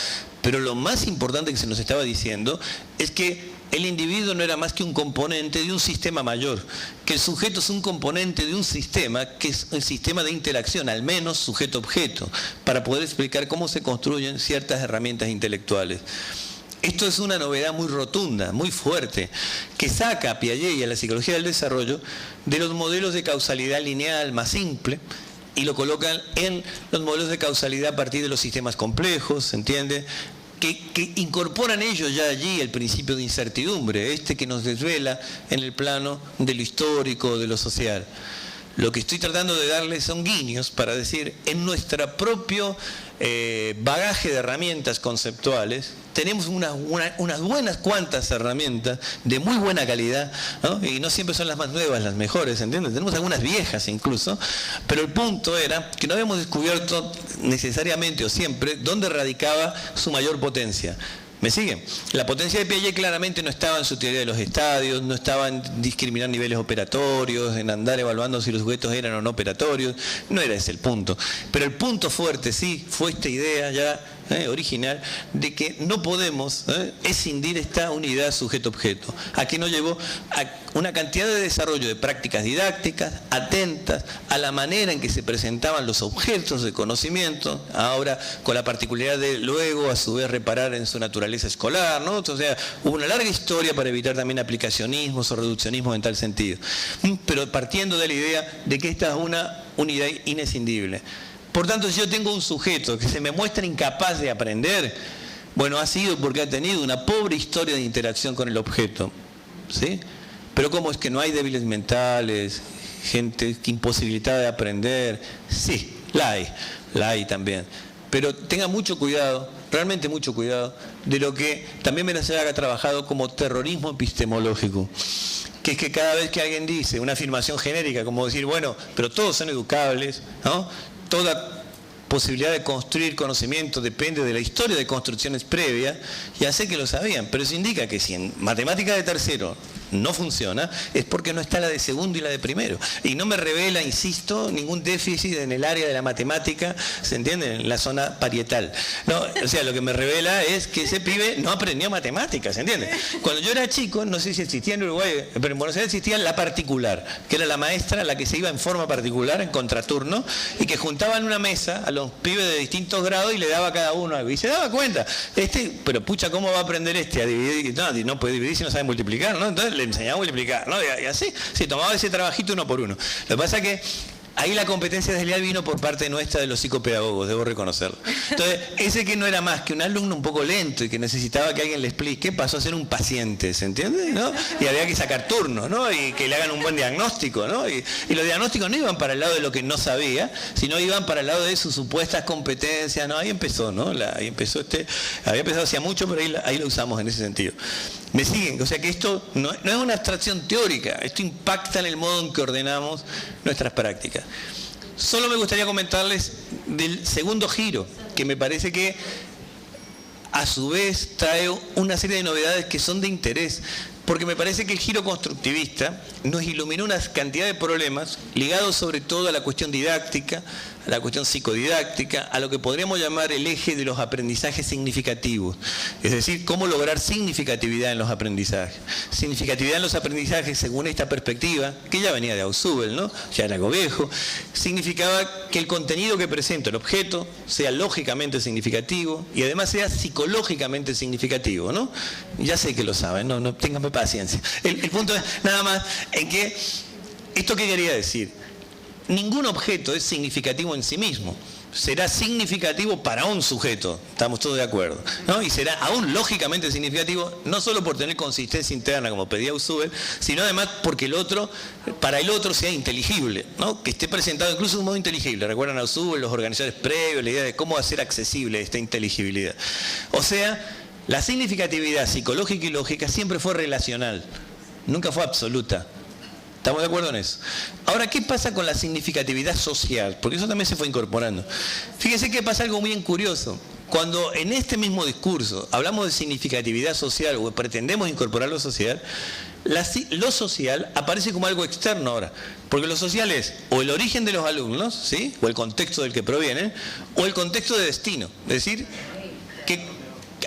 pero lo más importante que se nos estaba diciendo es que el individuo no era más que un componente de un sistema mayor, que el sujeto es un componente de un sistema que es el sistema de interacción, al menos sujeto-objeto, para poder explicar cómo se construyen ciertas herramientas intelectuales. Esto es una novedad muy rotunda, muy fuerte, que saca a Piaget y a la psicología del desarrollo de los modelos de causalidad lineal más simple y lo colocan en los modelos de causalidad a partir de los sistemas complejos, ¿se entiende? Que incorporan ellos ya allí el principio de incertidumbre, que nos desvela en el plano de lo histórico, de lo social. Lo que estoy tratando de darles son guiños para decir, en nuestro propio bagaje de herramientas conceptuales, tenemos unas buenas cuantas herramientas de muy buena calidad, ¿no? Y no siempre son las más nuevas, las mejores, ¿entiendes? Tenemos algunas viejas incluso, pero el punto era que no habíamos descubierto necesariamente o siempre dónde radicaba su mayor potencia. ¿Me siguen? La potencia de Piaget claramente no estaba en su teoría de los estadios, no estaba en discriminar niveles operatorios, en andar evaluando si los sujetos eran o no operatorios, no era ese el punto. Pero el punto fuerte sí fue esta idea ya original de que no podemos escindir esta unidad sujeto-objeto. ¿A qué nos llevó? A una cantidad de desarrollo de prácticas didácticas atentas a la manera en que se presentaban los objetos de conocimiento, ahora con la particularidad de luego a su vez reparar en su naturaleza escolar, ¿no? O sea, hubo una larga historia para evitar también aplicacionismos o reduccionismos en tal sentido, pero partiendo de la idea de que esta es una unidad inescindible. Por tanto, si yo tengo un sujeto que se me muestra incapaz de aprender, bueno, ha sido porque ha tenido una pobre historia de interacción con el objeto, ¿sí? Pero ¿cómo es que no hay débiles mentales, gente imposibilitada de aprender? Sí, la hay también. Pero tenga mucho cuidado, realmente mucho cuidado, de lo que también Benazir ha trabajado como terrorismo epistemológico. Que es que cada vez que alguien dice una afirmación genérica, como decir, bueno, pero todos son educables, ¿no? Toda posibilidad de construir conocimiento depende de la historia de construcciones previas, ya sé que lo sabían, pero eso indica que si en matemática de tercero no funciona, es porque no está la de segundo y la de primero. Y no me revela, insisto, ningún déficit en el área de la matemática, ¿se entiende? En la zona parietal. No, o sea, lo que me revela es que ese pibe no aprendió matemáticas, ¿se entiende? Cuando yo era chico, no sé si existía en Uruguay, pero en Buenos Aires existía la particular, que era la maestra, la que se iba en forma particular, en contraturno, y que juntaba en una mesa a los pibes de distintos grados y le daba a cada uno algo. Y se daba cuenta, pero pucha, ¿cómo va a aprender a dividir? No puede dividir si no sabe multiplicar, ¿no? Entonces le enseñaba a multiplicar, ¿no? Y así, se tomaba ese trabajito uno por uno. Lo que pasa es que ahí la competencia desleal vino por parte nuestra de los psicopedagogos, debo reconocerlo. Entonces, ese que no era más que un alumno un poco lento y que necesitaba que alguien le explique, pasó a ser un paciente, ¿se entiende? ¿No? Y había que sacar turnos, ¿no? Y que le hagan un buen diagnóstico, ¿no? Y los diagnósticos no iban para el lado de lo que no sabía, sino iban para el lado de sus supuestas competencias, ¿no? Ahí empezó, ¿no? Ahí empezó había empezado hacía mucho, pero ahí lo usamos en ese sentido. ¿Me siguen? O sea que esto no es una abstracción teórica, esto impacta en el modo en que ordenamos nuestras prácticas. Solo me gustaría comentarles del segundo giro, que me parece que a su vez trae una serie de novedades que son de interés, porque me parece que el giro constructivista nos iluminó una cantidad de problemas ligados sobre todo a la cuestión didáctica, a la cuestión psicodidáctica, a lo que podríamos llamar el eje de los aprendizajes significativos. Es decir, cómo lograr significatividad en los aprendizajes. Significatividad en los aprendizajes, según esta perspectiva, que ya venía de Ausubel, ¿no? Ya era algo viejo, significaba que el contenido que presenta el objeto sea lógicamente significativo y además sea psicológicamente significativo, ¿no? Ya sé que lo saben, no ténganme paciencia. El punto es nada más en que, ¿esto qué quería decir? Ningún objeto es significativo en sí mismo. Será significativo para un sujeto, estamos todos de acuerdo, ¿no? Y será aún lógicamente significativo, no solo por tener consistencia interna, como pedía Ausubel, sino además porque para el otro sea inteligible, ¿no? Que esté presentado incluso de un modo inteligible. Recuerdan a Ausubel, los organizadores previos, la idea de cómo hacer accesible esta inteligibilidad. O sea, la significatividad psicológica y lógica siempre fue relacional, nunca fue absoluta. ¿Estamos de acuerdo en eso? Ahora, ¿qué pasa con la significatividad social? Porque eso también se fue incorporando. Fíjense que pasa algo muy curioso. cuando en este mismo discurso hablamos de significatividad social o pretendemos incorporar lo social, lo social aparece como algo externo ahora, porque lo social es o el origen de los alumnos, ¿sí?, o el contexto del que provienen, o el contexto de destino, es decir,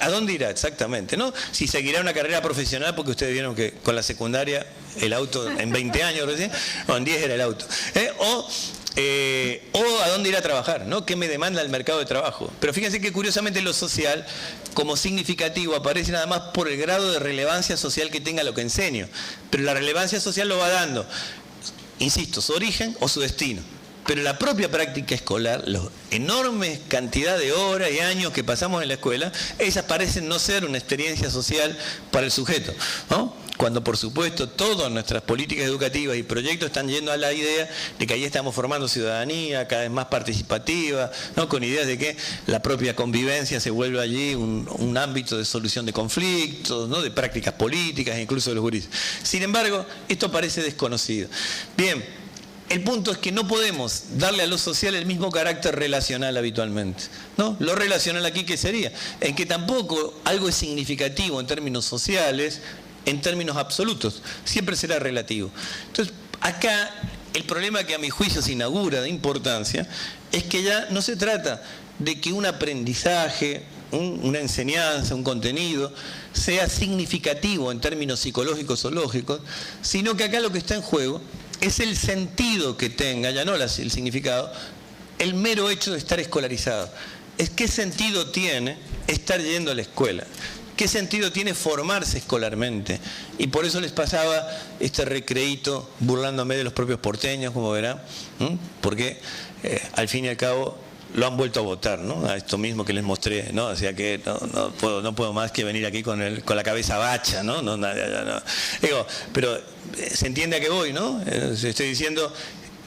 ¿a dónde irá exactamente, no? Si seguirá una carrera profesional, porque ustedes vieron que con la secundaria el auto en 20 años recién, o en 10 era el auto, o a dónde ir a trabajar, ¿no? ¿Qué me demanda el mercado de trabajo? Pero fíjense que curiosamente lo social, como significativo, aparece nada más por el grado de relevancia social que tenga lo que enseño. Pero la relevancia social lo va dando, insisto, su origen o su destino. Pero la propia práctica escolar, la enorme cantidad de horas y años que pasamos en la escuela, esas parecen no ser una experiencia social para el sujeto, ¿no? Cuando, por supuesto, todas nuestras políticas educativas y proyectos están yendo a la idea de que ahí estamos formando ciudadanía cada vez más participativa, ¿no?, con ideas de que la propia convivencia se vuelve allí un ámbito de solución de conflictos, ¿no?, de prácticas políticas, incluso de los juristas. Sin embargo, esto parece desconocido. Bien, el punto es que no podemos darle a lo social el mismo carácter relacional habitualmente, ¿no? Lo relacional aquí, ¿qué sería? En que tampoco algo es significativo en términos sociales, en términos absolutos, siempre será relativo. Entonces, acá el problema que a mi juicio se inaugura de importancia es que ya no se trata de que un aprendizaje, una enseñanza, un contenido, sea significativo en términos psicológicos o lógicos, sino que acá lo que está en juego es el sentido que tenga, ya no el significado, el mero hecho de estar escolarizado. Es qué sentido tiene estar yendo a la escuela. ¿Qué sentido tiene formarse escolarmente? Y por eso les pasaba este recreíto burlándome de los propios porteños, como verán, porque al fin y al cabo lo han vuelto a votar, ¿no? A esto mismo que les mostré, ¿no? O sea que no puedo más que venir aquí con la cabeza bacha, ¿no? Digo, pero se entiende a qué voy, ¿no? Estoy diciendo,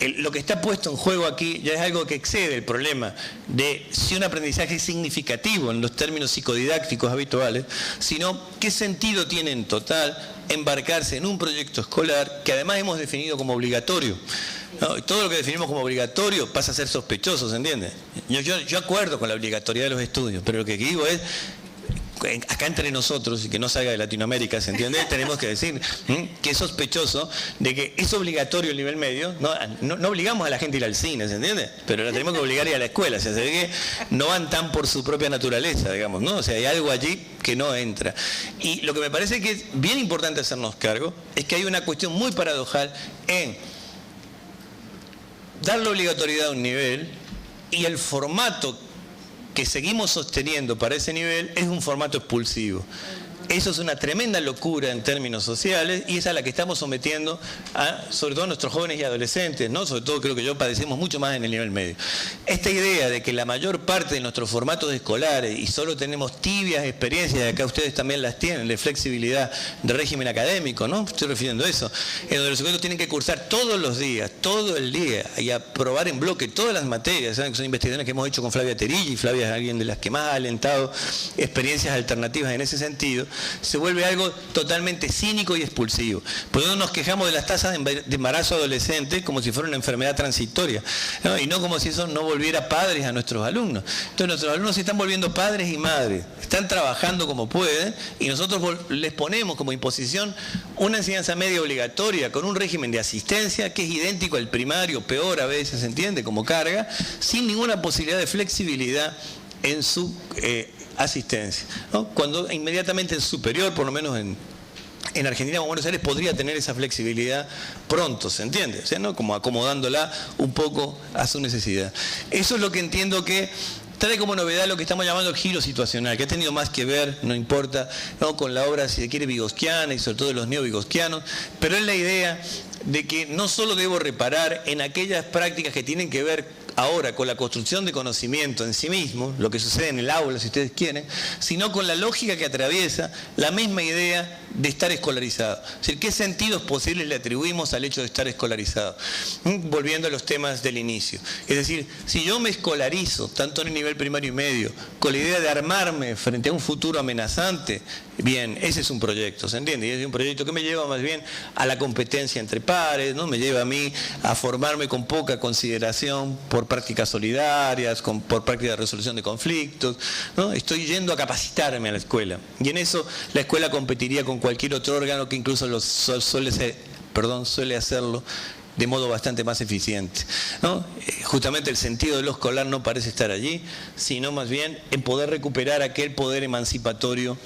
lo que está puesto en juego aquí ya es algo que excede el problema de si un aprendizaje es significativo en los términos psicodidácticos habituales, sino qué sentido tiene en total embarcarse en un proyecto escolar que además hemos definido como obligatorio, ¿no? Todo lo que definimos como obligatorio pasa a ser sospechoso, ¿se entiende? Yo acuerdo con la obligatoriedad de los estudios, pero lo que digo es, acá entre nosotros, y que no salga de Latinoamérica, ¿se entiende? Tenemos que decir que es sospechoso de que es obligatorio el nivel medio, no obligamos a la gente a ir al cine, ¿se entiende? Pero la tenemos que obligar a ir a la escuela, o sea, se ve que no van tan por su propia naturaleza, digamos, ¿no? O sea, hay algo allí que no entra. Y lo que me parece que es bien importante hacernos cargo es que hay una cuestión muy paradojal en dar la obligatoriedad a un nivel y el formato que seguimos sosteniendo para ese nivel es un formato expulsivo. Eso es una tremenda locura en términos sociales y es a la que estamos sometiendo a, sobre todo, nuestros jóvenes y adolescentes, ¿no? Sobre todo creo que yo padecemos mucho más en el nivel medio. Esta idea de que la mayor parte de nuestros formatos escolares, y solo tenemos tibias experiencias, y acá ustedes también las tienen, de flexibilidad de régimen académico, ¿no? Estoy refiriendo a eso, en donde los sujetos tienen que cursar todos los días, todo el día, y aprobar en bloque todas las materias. ¿Saben? Que son investigaciones que hemos hecho con Flavia Terilli, y Flavia es alguien de las que más ha alentado experiencias alternativas en ese sentido. Se vuelve algo totalmente cínico y expulsivo. Por eso nos quejamos de las tasas de embarazo adolescente como si fuera una enfermedad transitoria, ¿no? Y no como si eso no volviera padres a nuestros alumnos. Entonces nuestros alumnos se están volviendo padres y madres, están trabajando como pueden y nosotros les ponemos como imposición una enseñanza media obligatoria con un régimen de asistencia que es idéntico al primario, peor a veces, ¿se entiende?, como carga, sin ninguna posibilidad de flexibilidad en su asistencia, ¿no? Cuando inmediatamente el superior, por lo menos en Argentina o Buenos Aires, podría tener esa flexibilidad pronto, ¿se entiende? O sea, ¿no? Como acomodándola un poco a su necesidad. Eso es lo que entiendo que trae como novedad lo que estamos llamando el giro situacional, que ha tenido más que ver, no importa, ¿no?, con la obra, si se quiere, vigosquiana y sobre todo de los neovigosquianos, pero es la idea de que no solo debo reparar en aquellas prácticas que tienen que ver ahora con la construcción de conocimiento en sí mismo, lo que sucede en el aula, si ustedes quieren, sino con la lógica que atraviesa la misma idea de estar escolarizado. Es decir, ¿qué sentidos posibles le atribuimos al hecho de estar escolarizado? Volviendo a los temas del inicio. Es decir, si yo me escolarizo, tanto en el nivel primario y medio, con la idea de armarme frente a un futuro amenazante, Bien, ese es un proyecto, ¿se entiende? Y es un proyecto que me lleva más bien a la competencia entre pares, ¿no? Me lleva a mí a formarme con poca consideración por prácticas solidarias, por prácticas de resolución de conflictos, ¿no? Estoy yendo a capacitarme a la escuela. Y en eso la escuela competiría con cualquier otro órgano que incluso suele hacerlo de modo bastante más eficiente, ¿no? Justamente el sentido de lo escolar no parece estar allí, sino más bien en poder recuperar aquel poder emancipatorio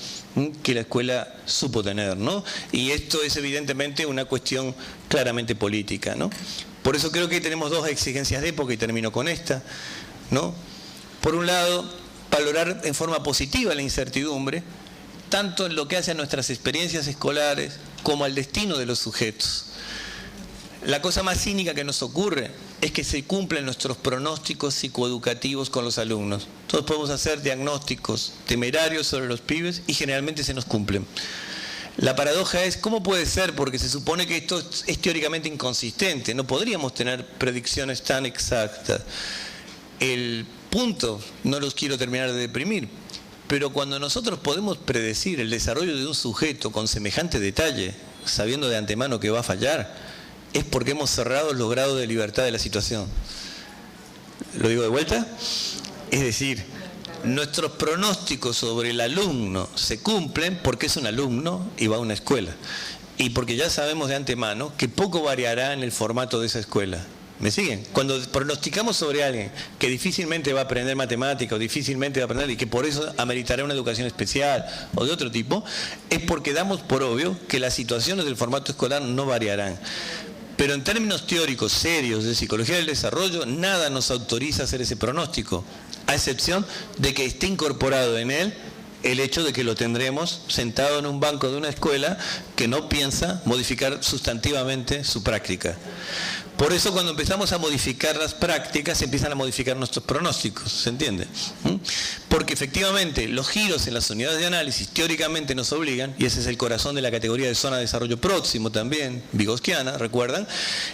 que la escuela supo tener, ¿no? Y esto es evidentemente una cuestión claramente política, ¿no? Por eso creo que tenemos dos exigencias de época, y termino con esta, ¿no? Por un lado, valorar en forma positiva la incertidumbre, tanto en lo que hace a nuestras experiencias escolares como al destino de los sujetos. La cosa más cínica que nos ocurre es que se cumplen nuestros pronósticos psicoeducativos con los alumnos. Todos podemos hacer diagnósticos temerarios sobre los pibes y generalmente se nos cumplen. La paradoja es, ¿cómo puede ser? Porque se supone que esto es teóricamente inconsistente, no podríamos tener predicciones tan exactas. El punto, no los quiero terminar de deprimir, pero cuando nosotros podemos predecir el desarrollo de un sujeto con semejante detalle, sabiendo de antemano que va a fallar, es porque hemos cerrado los grados de libertad de la situación. ¿Lo digo de vuelta? Es decir, nuestros pronósticos sobre el alumno se cumplen porque es un alumno y va a una escuela. Y porque ya sabemos de antemano que poco variará en el formato de esa escuela. ¿Me siguen? Cuando pronosticamos sobre alguien que difícilmente va a aprender matemática o difícilmente va a aprender y que por eso ameritará una educación especial o de otro tipo, es porque damos por obvio que las situaciones del formato escolar no variarán. Pero en términos teóricos serios de psicología del desarrollo, nada nos autoriza a hacer ese pronóstico, a excepción de que esté incorporado en él el hecho de que lo tendremos sentado en un banco de una escuela que no piensa modificar sustantivamente su práctica. Por eso cuando empezamos a modificar las prácticas, se empiezan a modificar nuestros pronósticos, ¿se entiende? Porque efectivamente los giros en las unidades de análisis teóricamente nos obligan, y ese es el corazón de la categoría de zona de desarrollo próximo también, vygotskyana, ¿recuerdan?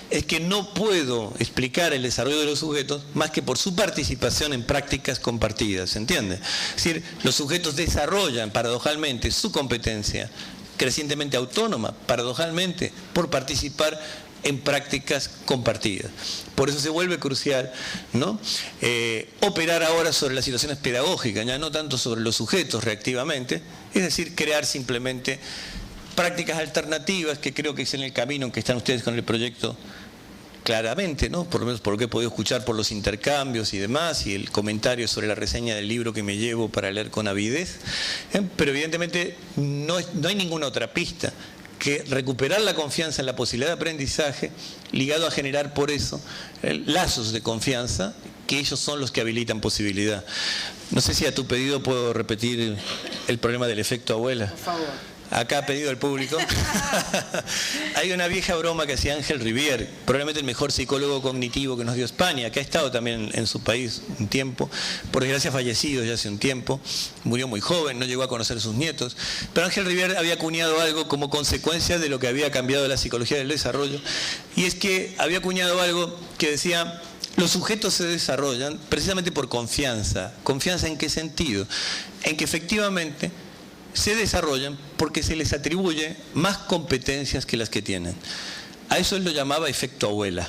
Es que no puedo explicar el desarrollo de los sujetos más que por su participación en prácticas compartidas, ¿se entiende? Es decir, los sujetos desarrollan paradojalmente su competencia crecientemente autónoma, paradojalmente, por participar en prácticas compartidas. Por eso se vuelve crucial, ¿no? Operar ahora sobre las situaciones pedagógicas, ya no tanto sobre los sujetos reactivamente, es decir, crear simplemente prácticas alternativas, que creo que es en el camino en que están ustedes con el proyecto claramente, ¿no? Por lo menos por lo que he podido escuchar por los intercambios y demás, y el comentario sobre la reseña del libro que me llevo para leer con avidez, pero evidentemente no hay ninguna otra pista que recuperar la confianza en la posibilidad de aprendizaje, ligado a generar por eso lazos de confianza, que ellos son los que habilitan posibilidad. No sé si a tu pedido puedo repetir el problema del efecto abuela. Por favor. Acá ha pedido el público. Hay una vieja broma que hacía Ángel Rivière, probablemente el mejor psicólogo cognitivo que nos dio España, que ha estado también en su país un tiempo, por desgracia fallecido ya hace un tiempo, murió muy joven, no llegó a conocer a sus nietos, pero Ángel Rivière había acuñado algo como consecuencia de lo que había cambiado la psicología del desarrollo, y es que había acuñado algo que decía: los sujetos se desarrollan precisamente por confianza. ¿Confianza en qué sentido? En que efectivamente se desarrollan porque se les atribuye más competencias que las que tienen. A eso él lo llamaba efecto abuela,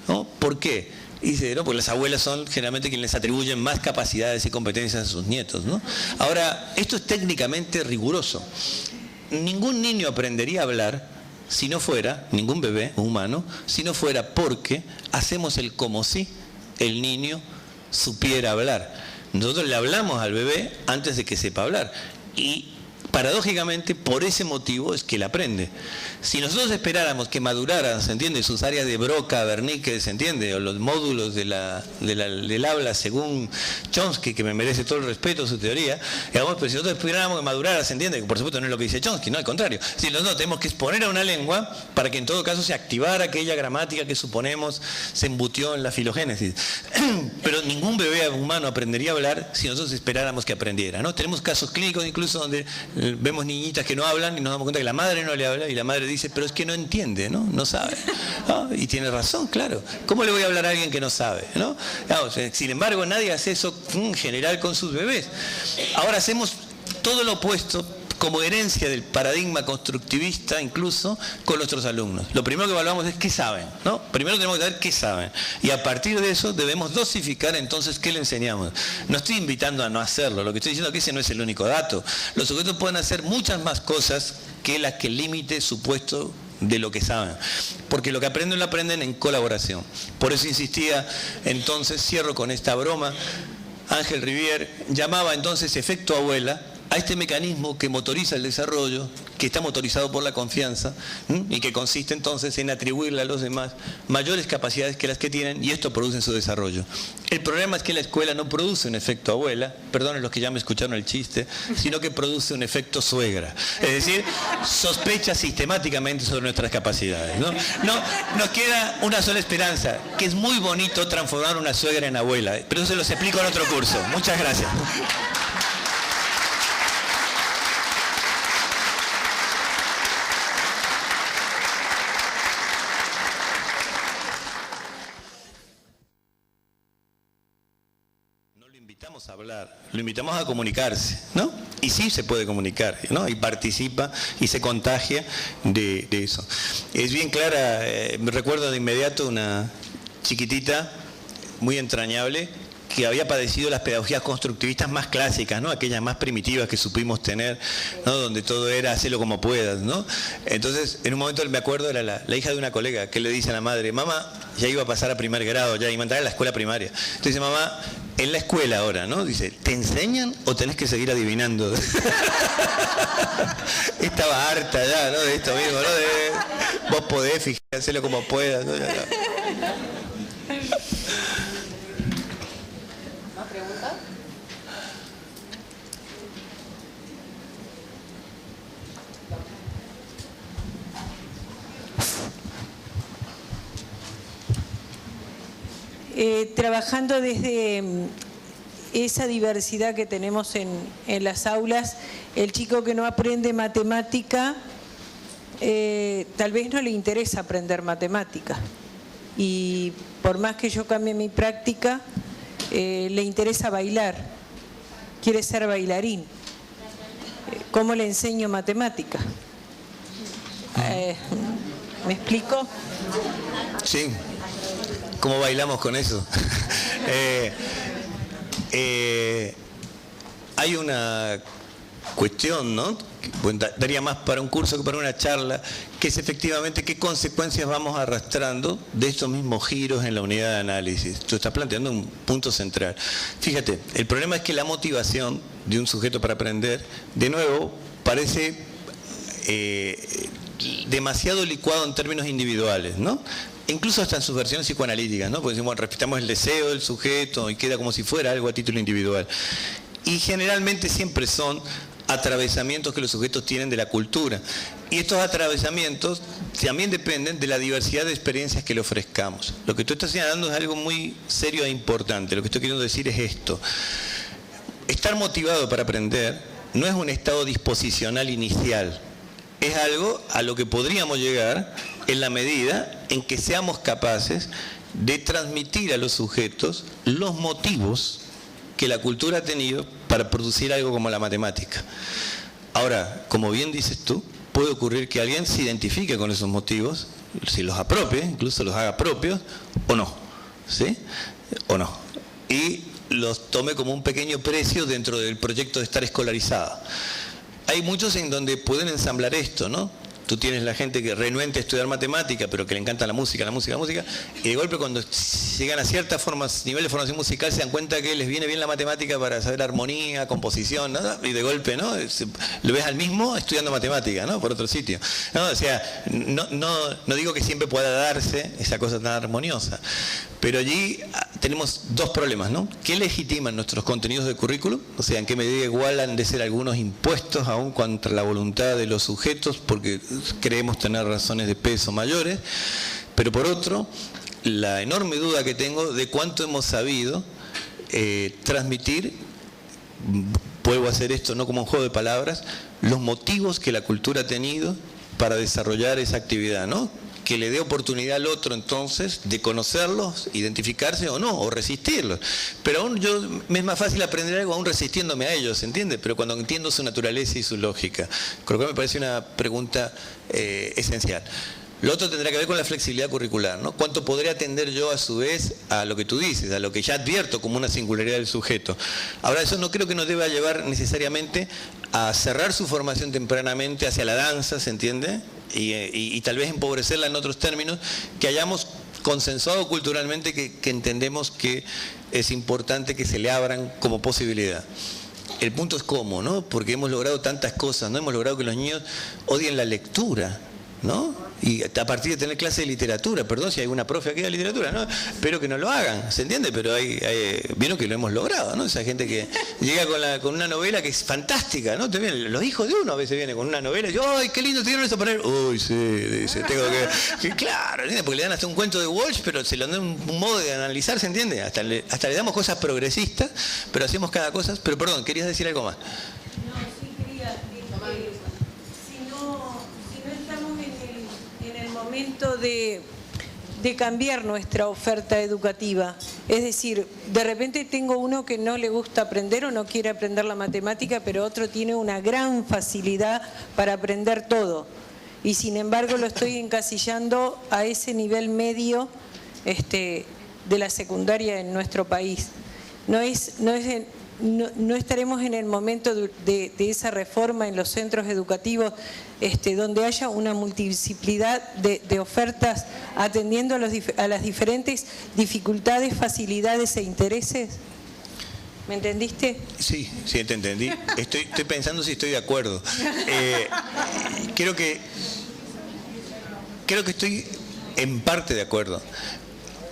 ¿no? ¿Por qué? Y dice, no, porque las abuelas son generalmente quienes les atribuyen más capacidades y competencias a sus nietos, ¿no? Ahora, esto es técnicamente riguroso. Ningún niño aprendería a hablar si no fuera, ningún bebé humano, si no fuera porque hacemos el como si el niño supiera hablar. Nosotros le hablamos al bebé antes de que sepa hablar. Y paradójicamente, por ese motivo es que él aprende. Si nosotros esperáramos que madurara, ¿se entiende?, sus áreas de Broca, Wernicke, ¿se entiende?, o los módulos del habla según Chomsky, que me merece todo el respeto su teoría, digamos, pero si nosotros esperáramos que madurara, ¿se entiende?, que por supuesto no es lo que dice Chomsky, no, al contrario. Si nosotros tenemos que exponer a una lengua para que en todo caso se activara aquella gramática que suponemos se embutió en la filogénesis. Pero ningún bebé humano aprendería a hablar si nosotros esperáramos que aprendiera, ¿no? Tenemos casos clínicos incluso donde vemos niñitas que no hablan y nos damos cuenta que la madre no le habla y la madre dice, pero es que no entiende, ¿no? No sabe, ¿no? Y tiene razón, claro. ¿Cómo le voy a hablar a alguien que no sabe, ¿no? Sin embargo, nadie hace eso en general con sus bebés. Ahora hacemos todo lo opuesto como herencia del paradigma constructivista incluso con nuestros alumnos. Lo primero que evaluamos es qué saben, ¿no? Primero tenemos que saber qué saben. Y a partir de eso debemos dosificar entonces qué le enseñamos. No estoy invitando a no hacerlo, lo que estoy diciendo es que ese no es el único dato. Los sujetos pueden hacer muchas más cosas que las que el límite supuesto de lo que saben, porque lo que aprenden lo aprenden en colaboración. Por eso insistía, entonces cierro con esta broma, Ángel Rivière llamaba entonces efecto abuela a este mecanismo que motoriza el desarrollo, que está motorizado por la confianza, y que consiste entonces en atribuirle a los demás mayores capacidades que las que tienen, y esto produce su desarrollo. El problema es que la escuela no produce un efecto abuela, perdonen los que ya me escucharon el chiste, sino que produce un efecto suegra. Es decir, sospecha sistemáticamente sobre nuestras capacidades, ¿no? Nos queda una sola esperanza, que es muy bonito transformar una suegra en abuela, pero eso se los explico en otro curso. Muchas gracias. A hablar, lo invitamos a comunicarse, ¿no? Y sí se puede comunicar, ¿no? Y participa y se contagia de eso. Es bien clara, me recuerdo de inmediato una chiquitita muy entrañable que había padecido las pedagogías constructivistas más clásicas, ¿no? Aquellas más primitivas que supimos tener, ¿no? Donde todo era hacelo como puedas, ¿no? Entonces, en un momento me acuerdo, era la hija de una colega que le dice a la madre, mamá, ya iba a pasar a primer grado, ya iba a entrar a la escuela primaria. Entonces dice, mamá, en la escuela ahora, ¿no? Dice, ¿te enseñan o tenés que seguir adivinando? Estaba harta ya, ¿no? De esto mismo, ¿no? De, vos podés, fíjate, hacelo como puedas, ¿no? ¿Más preguntas? Trabajando desde esa diversidad que tenemos en las aulas, el chico que no aprende matemática, tal vez no le interesa aprender matemática. Y por más que yo cambie mi práctica, le interesa bailar, quiere ser bailarín. ¿Cómo le enseño matemática? ¿Me explico? Sí. ¿Cómo bailamos con eso? Hay una cuestión, ¿no? Daría más para un curso que para una charla, que es efectivamente qué consecuencias vamos arrastrando de estos mismos giros en la unidad de análisis. Tú estás planteando un punto central. Fíjate, el problema es que la motivación de un sujeto para aprender, de nuevo, parece demasiado licuado en términos individuales, ¿no? Incluso hasta en sus versiones psicoanalíticas, ¿no? Porque decimos, bueno, respetamos el deseo del sujeto y queda como si fuera algo a título individual. Y generalmente siempre son atravesamientos que los sujetos tienen de la cultura. Y estos atravesamientos también dependen de la diversidad de experiencias que le ofrezcamos. Lo que tú estás señalando es algo muy serio e importante. Lo que estoy queriendo decir es esto. Estar motivado para aprender no es un estado disposicional inicial. Es algo a lo que podríamos llegar en la medida en que seamos capaces de transmitir a los sujetos los motivos que la cultura ha tenido para producir algo como la matemática. Ahora, como bien dices tú, puede ocurrir que alguien se identifique con esos motivos, si los apropie, incluso los haga propios, o no, ¿sí? O no. Y los tome como un pequeño precio dentro del proyecto de estar escolarizado. Hay muchos en donde pueden ensamblar esto, ¿no? Tú tienes la gente que renuente a estudiar matemática, pero que le encanta la música, y de golpe cuando llegan a ciertas nivel de formación musical se dan cuenta que les viene bien la matemática para saber armonía, composición, ¿no? Y de golpe, ¿no? Lo ves al mismo estudiando matemática, ¿no? Por otro sitio. ¿No? O sea, no digo que siempre pueda darse esa cosa tan armoniosa, pero allí tenemos dos problemas, ¿no? ¿Qué legitiman nuestros contenidos de currículum? O sea, ¿en qué medida igual han de ser algunos impuestos aún contra la voluntad de los sujetos porque creemos tener razones de peso mayores? Pero por otro, la enorme duda que tengo de cuánto hemos sabido transmitir, vuelvo a hacer esto no como un juego de palabras, los motivos que la cultura ha tenido para desarrollar esa actividad, ¿no? que le dé oportunidad al otro entonces de conocerlos, identificarse o no, o resistirlos. Pero aún me es más fácil aprender algo aún resistiéndome a ellos, ¿entiende? Pero cuando entiendo su naturaleza y su lógica. Creo que me parece una pregunta esencial. Lo otro tendrá que ver con la flexibilidad curricular, ¿no? ¿Cuánto podré atender yo a su vez a lo que tú dices, a lo que ya advierto como una singularidad del sujeto? Ahora, eso no creo que nos deba llevar necesariamente a cerrar su formación tempranamente hacia la danza, ¿se entiende? Y tal vez empobrecerla en otros términos, que hayamos consensuado culturalmente que entendemos que es importante que se le abran como posibilidad. El punto es cómo, ¿no? Porque hemos logrado tantas cosas, ¿no? Hemos logrado que los niños odien la lectura, ¿no? Y a partir de tener clase de literatura, perdón si hay una profe aquí de literatura, ¿no? Espero que no lo hagan, ¿se entiende? Pero vieron que lo hemos logrado, ¿no? Esa gente que llega con una novela que es fantástica, ¿no? Los hijos de uno a veces vienen con una novela y yo, ¡ay, qué lindo tienen eso para leer! Uy, sí, dice, tengo que claro, ¿entiende? Porque le dan hasta un cuento de Walsh, pero se lo dan un modo de analizar, ¿se entiende? Hasta le damos cosas progresistas, pero hacemos cada cosa. Pero perdón, ¿querías decir algo más? De cambiar nuestra oferta educativa. Es decir, de repente tengo uno que no le gusta aprender o no quiere aprender la matemática, pero otro tiene una gran facilidad para aprender todo. Y sin embargo lo estoy encasillando a ese nivel medio de la secundaria en nuestro país. No estaremos en el momento de esa reforma en los centros educativos donde haya una multiplicidad de ofertas atendiendo a las diferentes dificultades, facilidades e intereses. ¿Me entendiste? Sí, te entendí. Estoy pensando si estoy de acuerdo. Creo que estoy en parte de acuerdo.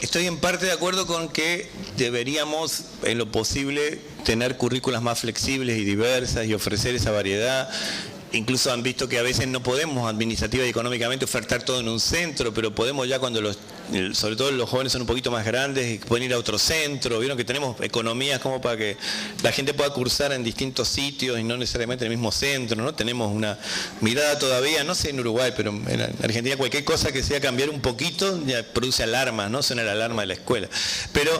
Estoy en parte de acuerdo con que deberíamos, en lo posible, tener currículas más flexibles y diversas y ofrecer esa variedad. Incluso han visto que a veces no podemos administrativa y económicamente ofertar todo en un centro, pero podemos ya cuando sobre todo los jóvenes son un poquito más grandes y pueden ir a otro centro. Vieron que tenemos economías como para que la gente pueda cursar en distintos sitios y no necesariamente en el mismo centro, ¿no? Tenemos una mirada todavía, no sé en Uruguay, pero en Argentina cualquier cosa que sea cambiar un poquito ya produce alarmas, ¿no? Suena la alarma de la escuela. Pero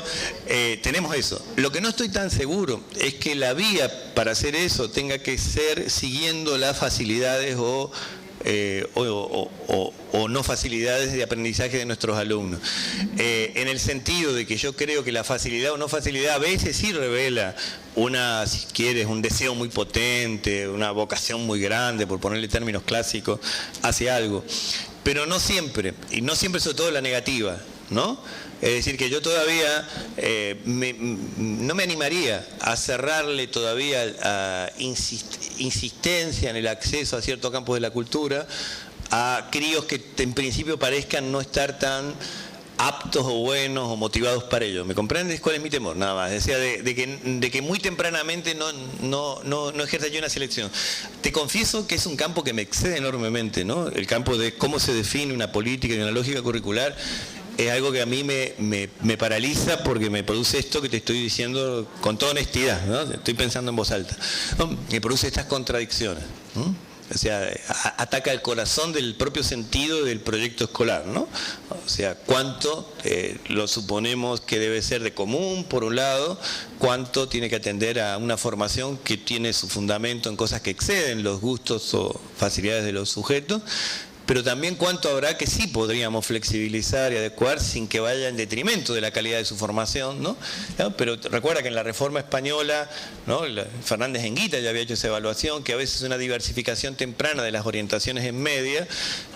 tenemos eso. Lo que no estoy tan seguro es que la vía para hacer eso tenga que ser siguiendo las facilidades o no facilidades de aprendizaje de nuestros alumnos. En el sentido de que yo creo que la facilidad o no facilidad a veces sí revela si quieres, un deseo muy potente, una vocación muy grande, por ponerle términos clásicos, hacia algo. Pero no siempre, y no siempre sobre todo la negativa, ¿no? Es decir, que yo todavía no me animaría a cerrarle todavía a insistencia en el acceso a ciertos campos de la cultura a críos que en principio parezcan no estar tan aptos o buenos o motivados para ello. ¿Me comprendes? ¿Cuál es mi temor? Nada más. Decía de que muy tempranamente no ejerza yo una selección. Te confieso que es un campo que me excede enormemente, ¿no? El campo de cómo se define una política y una lógica curricular. Es algo que a mí me paraliza porque me produce esto que te estoy diciendo con toda honestidad, ¿no? Estoy pensando en voz alta, ¿no? Me produce estas contradicciones, ¿no? O sea, ataca el corazón del propio sentido del proyecto escolar, ¿no? O sea, cuánto lo suponemos que debe ser de común, por un lado, cuánto tiene que atender a una formación que tiene su fundamento en cosas que exceden los gustos o facilidades de los sujetos, pero también cuánto habrá que sí podríamos flexibilizar y adecuar sin que vaya en detrimento de la calidad de su formación, ¿no? Pero recuerda que en la reforma española, ¿no? Fernández Enguita ya había hecho esa evaluación, que a veces una diversificación temprana de las orientaciones en media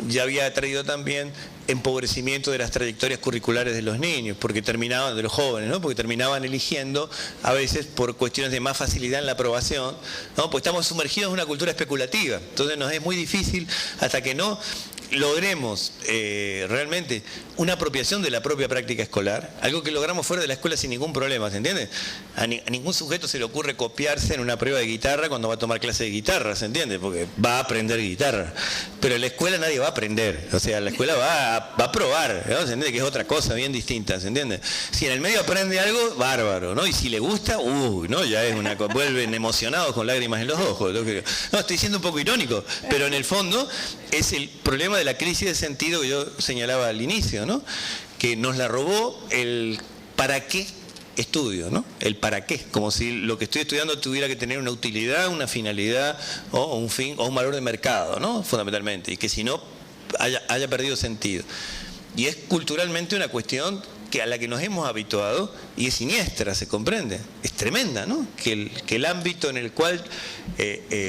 ya había traído también empobrecimiento de las trayectorias curriculares de los niños, porque terminaban, de los jóvenes, ¿no? Porque terminaban eligiendo a veces por cuestiones de más facilidad en la aprobación, ¿no? Pues estamos sumergidos en una cultura especulativa, entonces nos es muy difícil hasta que no logremos realmente una apropiación de la propia práctica escolar, algo que logramos fuera de la escuela sin ningún problema, ¿se entiende? A ningún sujeto se le ocurre copiarse en una prueba de guitarra cuando va a tomar clase de guitarra, ¿se entiende? Porque va a aprender guitarra, pero en la escuela nadie va a aprender, o sea, la escuela va a probar, ¿no? ¿Se entiende? Que es otra cosa bien distinta, ¿se entiende? Si en el medio aprende algo, bárbaro, ¿no? Y si le gusta, ¿no? Ya es una cosa, vuelven emocionados con lágrimas en los ojos. No, estoy siendo un poco irónico, pero en el fondo es el problema de la crisis de sentido que yo señalaba al inicio, ¿no? Que nos la robó el ¿para qué estudio, ¿no? El para qué, como si lo que estoy estudiando tuviera que tener una utilidad, una finalidad o un fin o un valor de mercado, ¿no? Fundamentalmente, y que si no haya perdido sentido. Y es culturalmente una cuestión a la que nos hemos habituado y es siniestra, se comprende. Es tremenda, ¿no? Que el ámbito en el cual,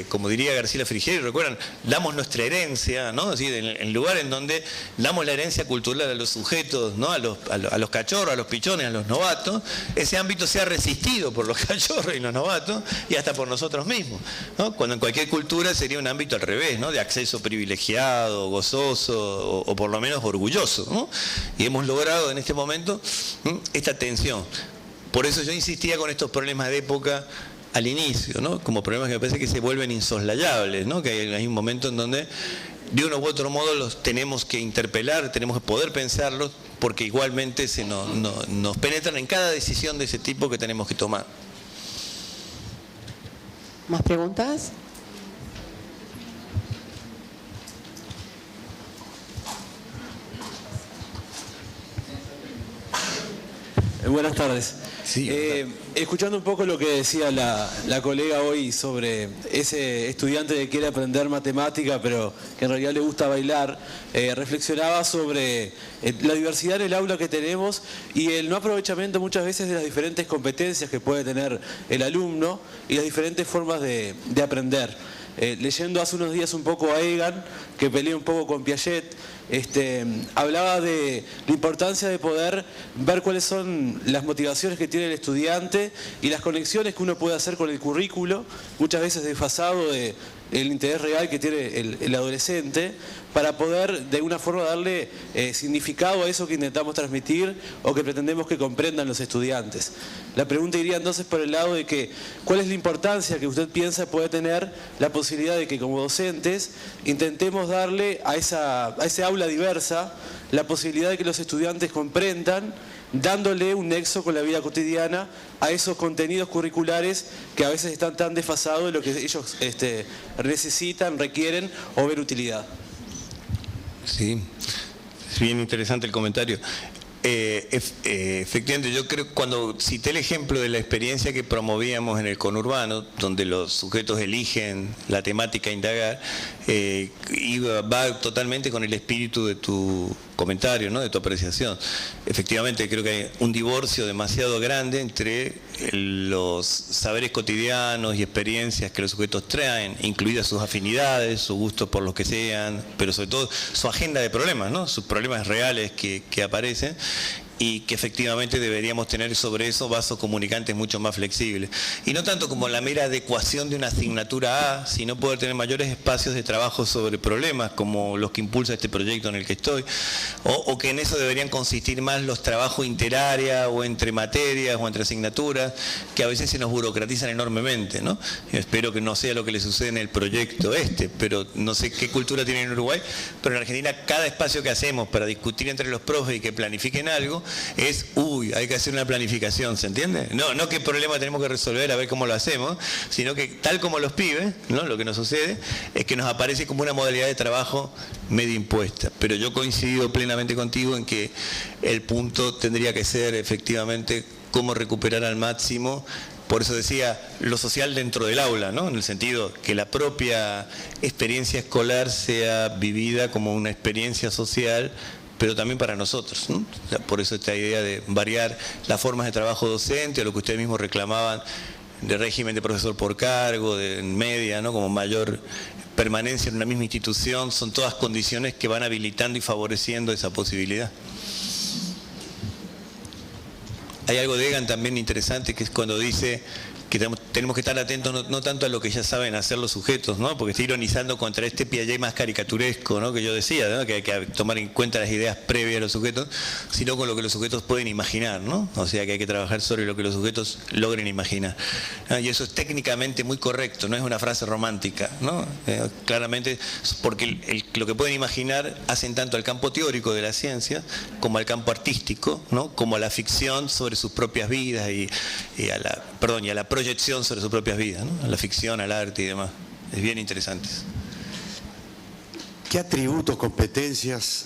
como diría García Frigieri, recuerdan, damos nuestra herencia, ¿no? Así, en lugar en donde damos la herencia cultural a los sujetos, ¿no? A los cachorros, a los pichones, a los novatos, ese ámbito se ha resistido por los cachorros y los novatos y hasta por nosotros mismos, ¿no? Cuando en cualquier cultura sería un ámbito al revés, ¿no? De acceso privilegiado, gozoso o por lo menos orgulloso, ¿no? Y hemos logrado en este momento esta tensión. Por eso yo insistía con estos problemas de época al inicio, ¿no? Como problemas que me parece que se vuelven insoslayables, ¿no? Que hay un momento en donde de uno u otro modo los tenemos que interpelar, tenemos que poder pensarlos, porque igualmente nos penetran en cada decisión de ese tipo que tenemos que tomar. ¿Más preguntas? Buenas tardes. Sí, escuchando un poco lo que decía la colega hoy sobre ese estudiante que quiere aprender matemática pero que en realidad le gusta bailar, reflexionaba sobre la diversidad en el aula que tenemos y el no aprovechamiento muchas veces de las diferentes competencias que puede tener el alumno y las diferentes formas de aprender. Leyendo hace unos días un poco a Egan, que pelea un poco con Piaget, hablaba de la importancia de poder ver cuáles son las motivaciones que tiene el estudiante y las conexiones que uno puede hacer con el currículo, muchas veces desfasado del interés real que tiene el adolescente, para poder de alguna forma darle significado a eso que intentamos transmitir o que pretendemos que comprendan los estudiantes. La pregunta iría entonces por el lado de que ¿cuál es la importancia que usted piensa puede tener la posibilidad de que como docentes intentemos darle a ese aula diversa la posibilidad de que los estudiantes comprendan, dándole un nexo con la vida cotidiana a esos contenidos curriculares que a veces están tan desfasados de lo que ellos necesitan, requieren o ven utilidad? Sí, es bien interesante el comentario. Efectivamente, yo creo que cuando cité el ejemplo de la experiencia que promovíamos en el conurbano, donde los sujetos eligen la temática a indagar, va totalmente con el espíritu de tu comentario, ¿no? De tu apreciación. Efectivamente, creo que hay un divorcio demasiado grande entre los saberes cotidianos y experiencias que los sujetos traen, incluidas sus afinidades, sus gustos por los que sean, pero sobre todo su agenda de problemas, ¿no? Sus problemas reales que aparecen, y que efectivamente deberíamos tener sobre eso vasos comunicantes mucho más flexibles. Y no tanto como la mera adecuación de una asignatura A, sino poder tener mayores espacios de trabajo sobre problemas, como los que impulsa este proyecto en el que estoy, o que en eso deberían consistir más los trabajos interárea o entre materias o entre asignaturas, que a veces se nos burocratizan enormemente, ¿no? Yo espero que no sea lo que le sucede en el proyecto pero no sé qué cultura tiene en Uruguay, pero en Argentina cada espacio que hacemos para discutir entre los profes y que planifiquen algo, hay que hacer una planificación, ¿se entiende? No qué problema tenemos que resolver, a ver cómo lo hacemos, sino que tal como los pibes, ¿no? Lo que nos sucede es que nos aparece como una modalidad de trabajo medio impuesta. Pero yo coincido plenamente contigo en que el punto tendría que ser efectivamente cómo recuperar al máximo. Por eso decía, lo social dentro del aula, ¿no? En el sentido que la propia experiencia escolar sea vivida como una experiencia social, pero también para nosotros, ¿no? O sea, por eso esta idea de variar las formas de trabajo docente, o lo que ustedes mismos reclamaban, de régimen de profesor por cargo, de media, ¿no? Como mayor permanencia en una misma institución, son todas condiciones que van habilitando y favoreciendo esa posibilidad. Hay algo de Egan también interesante, que es cuando dice que tenemos que estar atentos no tanto a lo que ya saben hacer los sujetos, ¿no? Porque está ironizando contra este Piaget más caricaturesco, ¿no? Que yo decía, ¿no? Que hay que tomar en cuenta las ideas previas de los sujetos, sino con lo que los sujetos pueden imaginar, ¿no? O sea que hay que trabajar sobre lo que los sujetos logren imaginar, ¿no? Y eso es técnicamente muy correcto, no es una frase romántica, ¿no? Claramente, porque lo que pueden imaginar hacen tanto al campo teórico de la ciencia como al campo artístico, ¿no? Como a la ficción sobre sus propias vidas y a la proyección sobre sus propias vidas, ¿no? A la ficción, al arte y demás. Es bien interesante. ¿Qué atributos, competencias